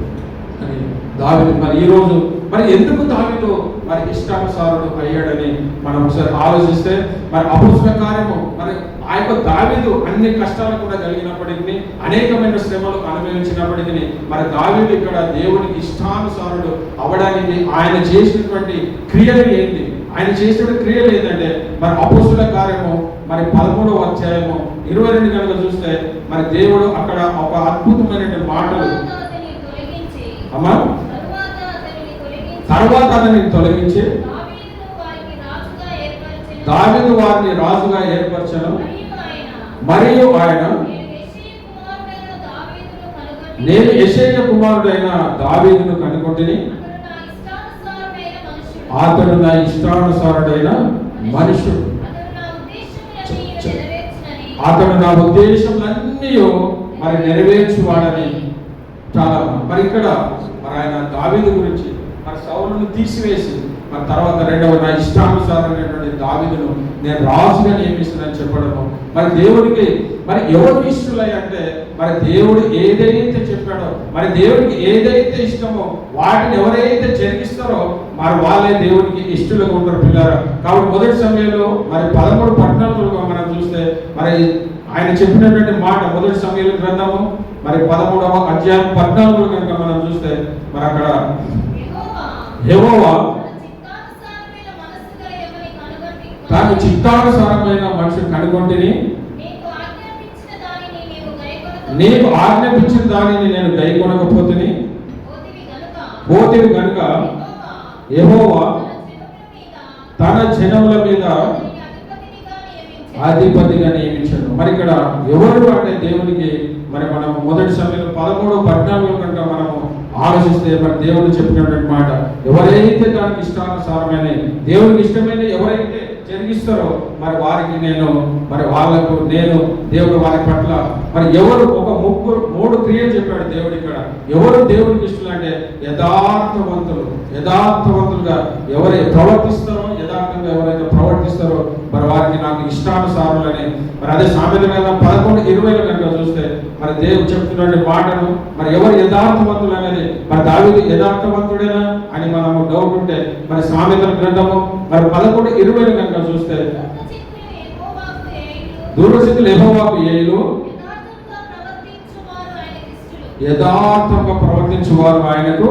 అని దావీదు. మరి ఈరోజు మరి ఎందుకు దావీదు మరి ఇష్టానుసారుడు అయ్యాడని మనం ఒకసారి ఆలోచిస్తే మరి అపొస్తలుల కార్యము మరి ఆ యొక్క దావీదు అన్ని కష్టాలు కూడా కలిగినప్పటికీ, అనేకమైన శ్రమలు అనుభవించినప్పటికీ మరి దావీదు ఇక్కడ దేవునికి ఇష్టానుసారుడు అవడానికి ఆయన చేసినటువంటి క్రియలు ఏంటి? ఆయన చేసిన క్రియలు ఏంటంటే మరి అపొస్తలుల కార్యము మరి 13వ అధ్యాయము 22 కనుక చూస్తే మరి దేవుడు అక్కడ ఒక అద్భుతమైనటువంటి మాటలు అమ్మా తర్వాత అతన్ని తొలగించి దావీదు వారిని రాజుగా ఏర్పరచను. మరియు ఆయన నేను యెషయా కుమారుడైన దావీదును కనుగొంటిని, అతడు నా ఇష్టానుసారుడైన మనుషుడు, అతడు నా ఉద్దేశములన్నీ మరి నెరవేర్చువాడని. చాలా మరి ఇక్కడ మరి ఆయన దావీదు గురించి మరి సౌలును తీసివేసి మరి తర్వాత రెండవ నా ఇష్టానుసారమైనటువంటి దావీదును నేను రాజుగా నియమిస్తున్నానని చెప్పడము. మరి దేవుడికి మరి ఎవరు ఇష్టలై అంటే మరి దేవుడు ఏదైతే చెప్పాడో, మరి దేవుడికి ఏదైతే ఇష్టమో వాటిని ఎవరైతే జరిగిస్తారో మరి వాళ్ళే దేవుడికి ఇష్టలుగా ఉంటారు పిల్లారా. కాబట్టి మొదటి సమయంలో మరి 13 పట్టణాలుగా మనం చూస్తే మరి ఆయన చెప్పినటువంటి మాట మొదటి సమయంలో గ్రంథము మరి 13వ అధ్యాయం 14 కనుక మనం చూస్తే మరి అక్కడ యెహోవా తాను చిత్తానుసారమైన మనుషులు కనుగొంటిని, నీకు ఆజ్ఞాపించిన దానిని నేను గైకొనకపోతిని పోతివి కనుక యెహోవా తన జనముల మీద అధిపతిగా నియమించాడు. మరి ఇక్కడ ఎవరు అంటే దేవునికి మరి మనం మొదటి సమయంలో 13:14 కనుక మనము ఆలోచిస్తే మరి దేవుడు చెప్పినటువంటి మాట, ఎవరైతే దానికి ఇష్టానుసారమైన దేవునికి ఇష్టమైన ఎవరైతే జరిగిస్తారో మరి వారికి నేను మరి వాళ్ళకు నేను దేవుడు వారి పట్ల మరి ఎవరు ఒక 3 క్రియలు చెప్పాడు దేవుడు ఇక్కడ. ఎవరు దేవుడికి ఇష్టం అంటే యథార్థవంతులుగా ఎవరు ప్రవర్తిస్తారో, యథార్థంగా ఎవరైతే ప్రవర్తిస్తారో మరి వారికి నాకు ఇష్టానుసారులని. మరి అదే సామెతల గ్రంథం 11:20 కనుక చూస్తే మరి దేవుడు చెప్తున్న మాటను మరి ఎవరు యథార్థవంతులు అనేది మరి దావీదు యథార్థవంతుడేనా అని మనము డౌట్ ఉంటే మరి సామెతల గ్రంథము మరి 11:20 కనుక చూస్తే దుర్వశితులు యెహోవాకు ఏలు, యథార్థంగా ప్రవర్తించువారు ఆయనకు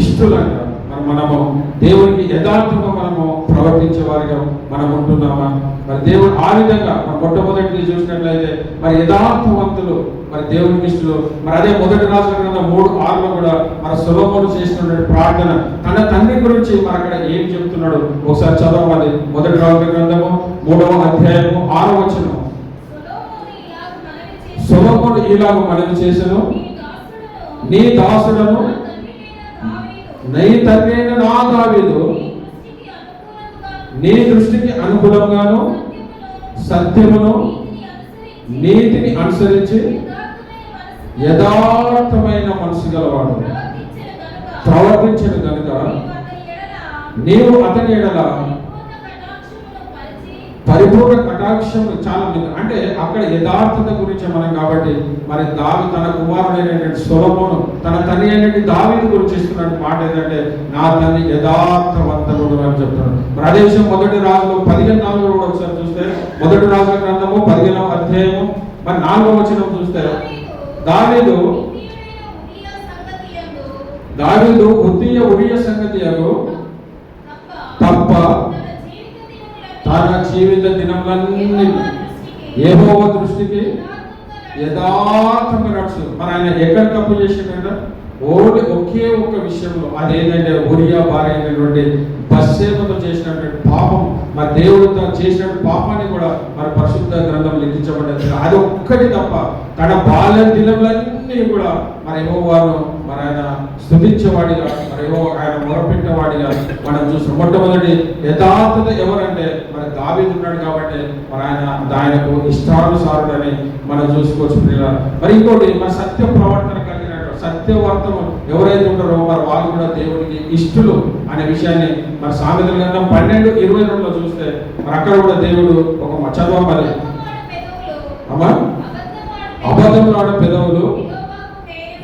ఇష్టలంట. మరి మనము దేవునికి యథార్థంగా మనము ప్రవర్తించే వారిగా మనం ఉంటున్నామా? మరి దేవుడు ఆ విధంగా మనం మొట్టమొదటి చూసినట్లయితే మరి యథార్థవంతులు మరి దేవునికి ఇష్టలు. మరి అదే మొదటి రాజుల గ్రంథం 3:6 కూడా మరి సొలొమోను చేసినటువంటి ప్రార్థన తన తండ్రి గురించి మరి అక్కడ ఏం చెప్తున్నాడు ఒకసారి చదవాలి. మొదటి రాజుల గ్రంథము 3వ అధ్యాయము 6వ వచనం. సొలొమోను ఇలాగ మనవి చేసెను, నీ దాసుడను నీ తండ్రి అయిన నా దావీదు నీ దృష్టికి అనుకూలంగాను సత్యమును నీతిని అనుసరించి యథార్థమైన మనసు గలవాడు ప్రవర్తించను గనుక నీవు అతని ఎడల పరిపూర్ణ కటాక్షం. చాలా అంటే అక్కడ యథార్థత గురించి మనం కాబట్టి మరి తన కుమారుడైనటువంటి సొలొమోను తన తండ్రి అయినటువంటి దావీదు గురించి ఇస్తున్న మాట ఏంటంటే నా తండ్రి యథార్థవంతుడు అని చెప్తున్నాడు. మరి అదే విషయం మొదటి రాజులో 15:4 కూడా ఒకసారి చూస్తే, మొదటి రాజుల గ్రంథము 15వ అధ్యాయము మరి 4వ వచనం చూస్తే దావీదు ఉరియా సంగతి తప్ప తన జీవిత దినములన్నీ యెహోవా దృష్టికి యథార్థంగా నడుచు. మరి ఆయన ఎక్కడ తప్పు చేసిందంటే ఒకే ఒక్క విషయంలో, అదేంటంటే ఉరియా భార్య అయినటువంటి బత్షెబతో చేసినటువంటి పాపం, మరి దేవుడితో చేసినటువంటి పాపాన్ని కూడా మరి పరిశుద్ధ గ్రంథం లిఖించబడ్డది. అది ఒక్కటి తప్ప తన బాల్య దినములన్నీ కూడా మరి యెహోవాను మరి ఆయన స్తుతించేవాడిగా, మరి ఆయన మొరపెట్టేవాడిగా మనం చూస్తాం. మొట్టమొదటి యథార్థత ఎవరంటే మరి దావీదు ఉన్నాడు కాబట్టి మరి ఆయనకు ఇష్టానుసారుడని మనం చూసుకోవచ్చు. మరి ఇంకోటి మరి సత్య ప్రవర్తన సత్యవర్తము ఎవరైతే ఉంటారో మరి వాళ్ళు కూడా దేవుడికి ఇష్టలు అనే విషయాన్ని మరి సామెతల గ్రంథం 12:22 చూస్తే మరి అక్కడ కూడా దేవుడు ఒక చదవ మరి అమ్మా అబద్ధములాడే పెదవులు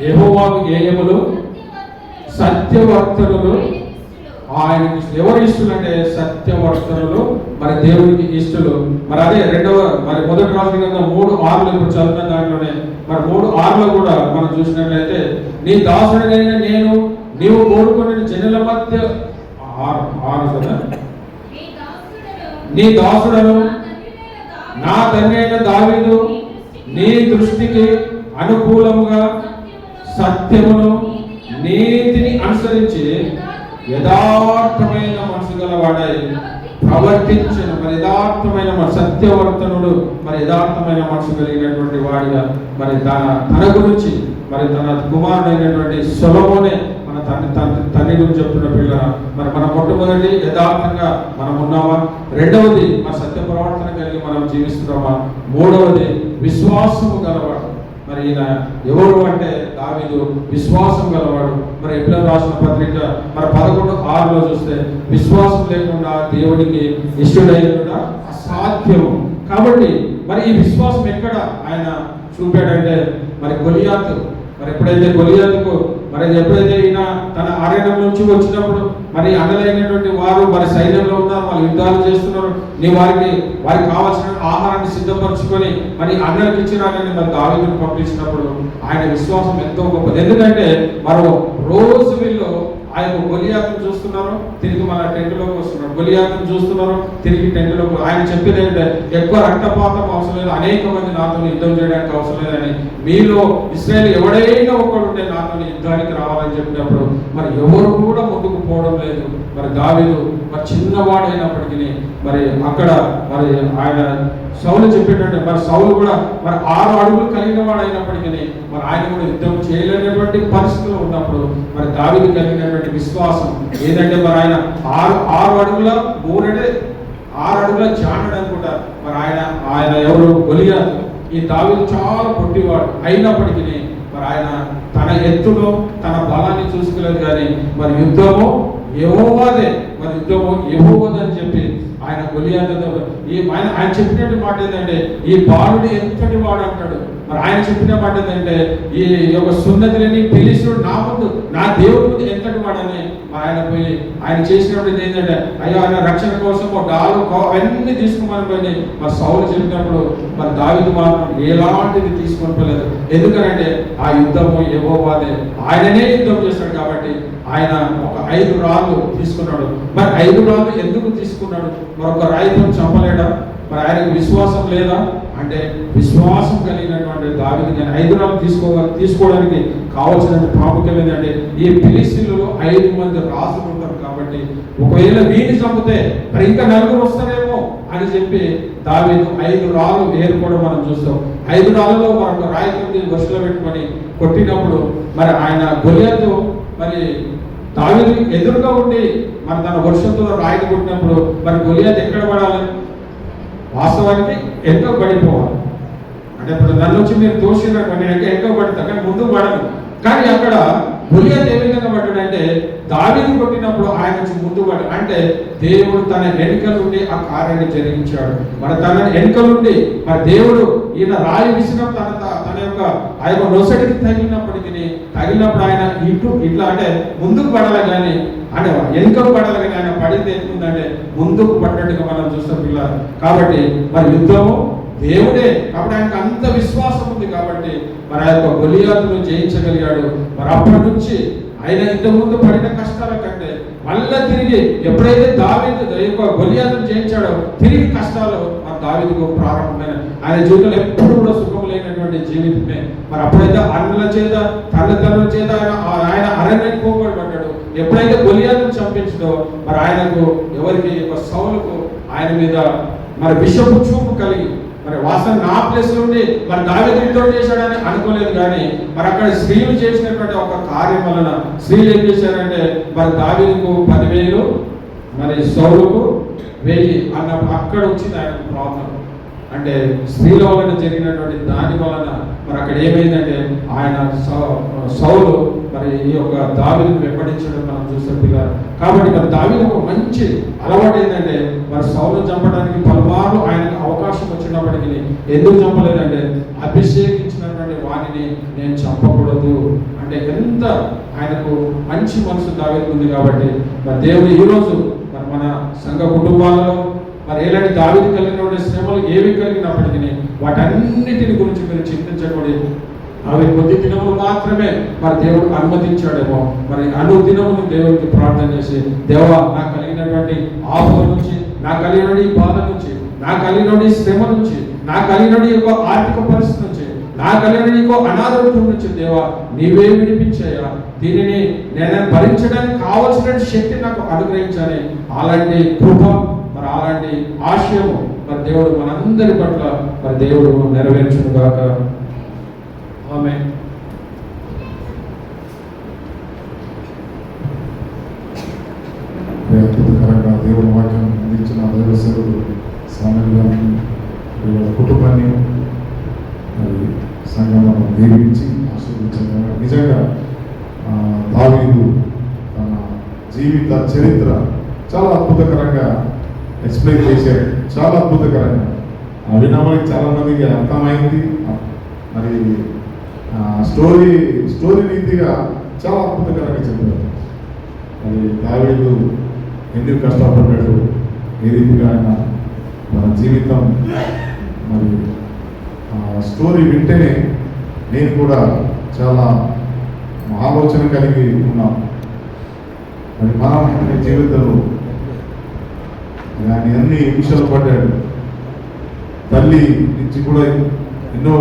యెహోవాకు గేయములు సత్యవర్తనులు ఆయనకి ఎవరు ఇష్టలు అంటే సత్యవర్తనులు మరి దేవుడికి ఇష్టలు. మరి అదే మరి మొదటి రాజుల గ్రంథం 3:6 ఇప్పుడు చదివిన దాంట్లోనే మరి 3:6 కూడా మనం చూసినట్లయితే నీ దాసుడైన నేను నీవు కోరుకున్న జనుల మధ్య 6 నీ దాసుడను నా తండ్రి అయిన దావీదు నీ దృష్టికి అనుకూలముగా సత్యమును నీతిని అనుసరించి యథార్థమైన మనసు గలవాడై ప్రవర్తించిన మరి యథార్థమైన సత్యవర్తనుడు మరి యథార్థమైన మనసు కలిగినటువంటి వాడిగా మరి తన గురించి మరి తన కుమారుడైనటువంటి సొలొమోనే మన తండ్రి గురించి చెప్తున్న పిల్లల మరి మన మొట్టమొదటి యథార్థంగా మనం ఉన్నామా, రెండవది మన సత్య ప్రవర్తన కలిగి మనం జీవిస్తున్నామా, మూడవది విశ్వాసము గలవాడు. మరి ఈయన ఎవరు అంటే దావీదు విశ్వాసం గలవాడు. మరి ఎబ్రాయీయులకు రాసిన పత్రిక మరి 11:6 చూస్తే విశ్వాసం లేకుండా దేవుడికి ఇష్టడైన అసాధ్యము. కాబట్టి మరి ఈ విశ్వాసం ఎక్కడ ఆయన చూపాడంటే మరి గొలియాతు మరి ఎప్పుడైతే ఈయన తన అరణ్యం నుంచి వచ్చినప్పుడు మరి అన్నలైనటువంటి వారు మరి సైన్యంలో ఉన్నారు, వాళ్ళు యుద్ధాలు చేస్తున్నారు, వారికి కావాల్సిన ఆహారాన్ని సిద్ధపరచుకొని మరి అన్నలకు ఇచ్చినారని మరి దావీదును పంపించినప్పుడు ఆయన విశ్వాసం ఎంతో గొప్పది. ఎందుకంటే మరో రోజు వీళ్ళు ఆయన గొలియాతును చూస్తున్నారు, తిరిగి మన టెంట్లోకి వస్తున్నారు, గొలియాతును చూస్తున్నారు, తిరిగి టెంట్లోకి. ఆయన చెప్పేది ఏంటంటే ఎక్కువ రక్తపాతం అవసరం లేదు, అనేక మంది నాతో యుద్ధం చేయడానికి అవసరం లేదని, మీలో ఇశ్రాయేలు ఎవడైనా ఒకడు ఉంటే నాతో యుద్ధానికి రావాలని చెప్పినప్పుడు మరి ఎవరు కూడా ముందుకు పోవడం లేదు. మరి దావీదు మరి చిన్నవాడైనప్పటికీ మరి అక్కడ మరి ఆయన సౌలు చెప్పేటంటే మరి సౌలు కూడా మరి 6 అడుగులు కలిగిన వాడు అయినప్పటికీ మరి ఆయన కూడా యుద్ధం చేయలేనటువంటి పరిస్థితులు ఉన్నప్పుడు మరి దావీదు కలిగినటువంటి విశ్వాసం ఏదంటే మరి ఆయన 6 అడుగుల 6 అడుగుల జానడు అనుకుంటా. మరి ఆయన ఎవరు గొలియాతు. ఈ దావీదు చాలా పొట్టివాడు అయినప్పటికీ మరి ఆయన తన ఎత్తులో తన బలాన్ని చూసుకోలేదు కానీ మరి యుద్ధము యెహోవాదే, మరి యుద్ధము యెహోవాదే అని చెప్పి ఆయన గొలియాతుతో ఆయన చెప్పినట్టు మాట ఏంటంటే ఈ బాలుడు ఎంతటి వాడు అంటాడు. మరి ఆయన చెప్పిన మాట ఏంటంటే ఈ యొక్క సున్నతిని ఫిలిష్తీయుడు నా ముందు నా దేవుడి ముందు ఎంతటి వాడని ఆయన చేసినప్పుడు ఏంటంటే అయ్యో ఆయన రక్షణ కోసం డాలు అవన్నీ తీసుకోమని పోయి మరి సౌలు చెప్పినప్పుడు మరి దావీదు మాత్రం ఎలాంటిది తీసుకొని పోలేదు. ఎందుకనంటే ఆ యుద్ధము యెహోవాదే, ఆయననే యుద్ధం చేస్తాడు కాబట్టి ఆయన ఒక 5 రాళ్ళు తీసుకున్నాడు. మరి 5 రాళ్ళు ఎందుకు తీసుకున్నాడు? మరొక రాయితో చంపలేడా? మరి ఆయనకు విశ్వాసం లేదా అంటే విశ్వాసం కలిగినటువంటి దావీదు కానీ 5 రాళ్ళు తీసుకోవడానికి కావాల్సిన ప్రాముఖ్యం ఏంటంటే ఈ ఫిలిష్తీయులలో 5 మంది రాజులు ఉంటారు కాబట్టి ఒకవేళ వీడిని చంపితే మరి ఇంకా 4 వస్తారేమో అని చెప్పి దావీదు 5 రాళ్ళు ఏర్పడం మనం చూస్తాం. 5 రాళ్ళలో మరొక రాయితో వరుసలో పెట్టుకొని కొట్టినప్పుడు మరి ఆయన గొలియాతు మరి దావీదుకి ఎదురుగా ఉండి మరి తన వర్షంతో రాయిని కొట్టినప్పుడు మరి గొలియాతు ఎక్కడ పడాలి? వాస్తవానికి ఎంతో పడిపోవాలి. అంటే ఇప్పుడు నన్ను వచ్చి మీరు తోసినారు నేను ఎక్కువ పడతా కానీ ముందుకు పడను. కానీ అక్కడ గొలియాతు ఏ విధంగా పడ్డాడంటే దావీదు కొట్టినప్పుడు ఆయన నుంచి ముందు పడ్డాడు. అంటే దేవుడు తన వెనుక నుండి ఆ కార్యాన్ని జరిగించాడు. మరి తన వెనుక నుండి మరి దేవుడు ఈయన రాయి విసినం తన యొక్క ఆ యొక్క నొసటికి తగిలినప్పుడు ఆయన ఇట్లా అంటే ముందుకు పడాలి కానీ అంటే వెనుకకు పడాలి కానీ ఆయన పడింది ఎందుకుందంటే ముందుకు పడ్డట్టుగా మనం చూస్తాం పిల్లలు. కాబట్టి మరి యుద్ధము దేవుడే, కాబట్టి ఆయనకు అంత విశ్వాసం ఉంది కాబట్టి మరి ఆ యొక్క గొలియాతును జయించగలిగాడు. మరి అప్పటి నుంచి ఆయన ఇంతకుముందు పడిన కష్టాల కంటే మళ్ళా తిరిగి ఎప్పుడైతే దావీదు యొక్క గొలియాతును జయించాడో తిరిగి కష్టాలు మరి దావీదుకు ప్రారంభమైన ఆయన జీవితంలో ఎప్పుడు కూడా సుఖం లేనటువంటి జీవితమే. మరి అప్పుడైతే అన్నల చేత తల్లిదండ్రుల చేత ఆయన అరణ్యానికి పోగొట్టబడ్డాడు. ఎప్పుడైతే గొలియాతును చంపించడో మరి ఆయనకు ఎవరికి సౌలుకు ఆయన మీద మరి విషపు చూపు కలిగి మరి వాసన నా ప్లేస్ నుండి మరి దావీదుతో చేశాడని అనుకోలేదు. కానీ మరి అక్కడ స్త్రీలు చేసినటువంటి ఒక కార్యం వలన స్త్రీలు ఏం చేశారంటే మరి దావీదుకు 10,000 మరి సౌలుకు 1000 అన్నప్పుడు అక్కడ వచ్చింది ఆయన ప్రాబ్లం. అంటే స్త్రీల వలన జరిగినటువంటి దాని వలన మరి అక్కడ ఏమైందంటే ఆయన సౌలు మరి ఈ యొక్క దావీదును వెంబడించడం మనం చూస్తాం పిల్లలు. కాబట్టి మరి దావీదు ఒక మంచి అలవాటు ఏంటంటే మరి సౌలును చంపడానికి పలుమార్లు ఆయనకు అవకాశం వచ్చినప్పటికీ ఎందుకు చంపలేదంటే అభిషేకించినటువంటి వాణిని నేను చంపకూడదు అంటే ఎంత ఆయనకు మంచి మనసు దావీదుకు ఉంది. కాబట్టి మరి దేవుడు ఈరోజు మరి మన సంఘ కుటుంబాలలో మరి ఎలాంటి దావీదు కలిగిన శ్రమలు ఏవి కలిగినప్పటికీ వాటన్నిటిని గురించి మీరు చింతించకూడదు. అవి కొద్ది దినములు మాత్రమే మరి దేవుడు అనుమతించాడేమో. మరి అనుదినమును దేవుడికి ప్రార్థన చేసి దేవా నాకు కలిగినటువంటి ఆపద నుంచి, నాకు కలిగినటువంటి బాధ నుంచి, నాకు కలిగినటువంటి శ్రమ నుంచి, నాకు కలిగినటువంటి యొక్క ఆర్థిక పరిస్థితి నుంచి, నాకు కలిగిన అనారోగ్యం నుంచి దేవా నీవే విడిపించాయా, దీనిని నేను భరించడానికి కావలసిన శక్తి నాకు అనుగ్రహించాలి. అలాంటి కృప మరి అలాంటి ఆశయము మరి దేవుడు మనందరి పట్ల మరి దేవుడు నెరవేర్చును గాక. ఆమేన్. అద్భుతకరంగా దేవుని వాక్యం అందించిన దైవ సేవకుడు సామెల్ గారిని కుటుంబాన్ని మరి సంఘాలను దీవించి ఆశీర్వదించారు. నిజంగా దావీదు తన జీవిత చరిత్ర చాలా అద్భుతకరంగా ఎక్స్ప్లెయిన్ చేశారు. చాలా అద్భుతకరంగా వినడానికి చాలా మందికి అర్థమైంది. మరి స్టోరీ రీతిగా చాలా అద్భుతకరంగా చెప్పారు. మరి దావీదు ఎందుకు కష్టపడ్డాడు, ఏ రీతిగా ఆయన మన జీవితం మరి స్టోరీ వింటేనే నేను కూడా చాలా ఆలోచన కలిగి ఉన్నాం. మరి మనం జీవితంలో ఆయన అన్ని విషయాలు పడ్డాడు. తల్లి నుంచి కూడా ఎన్నో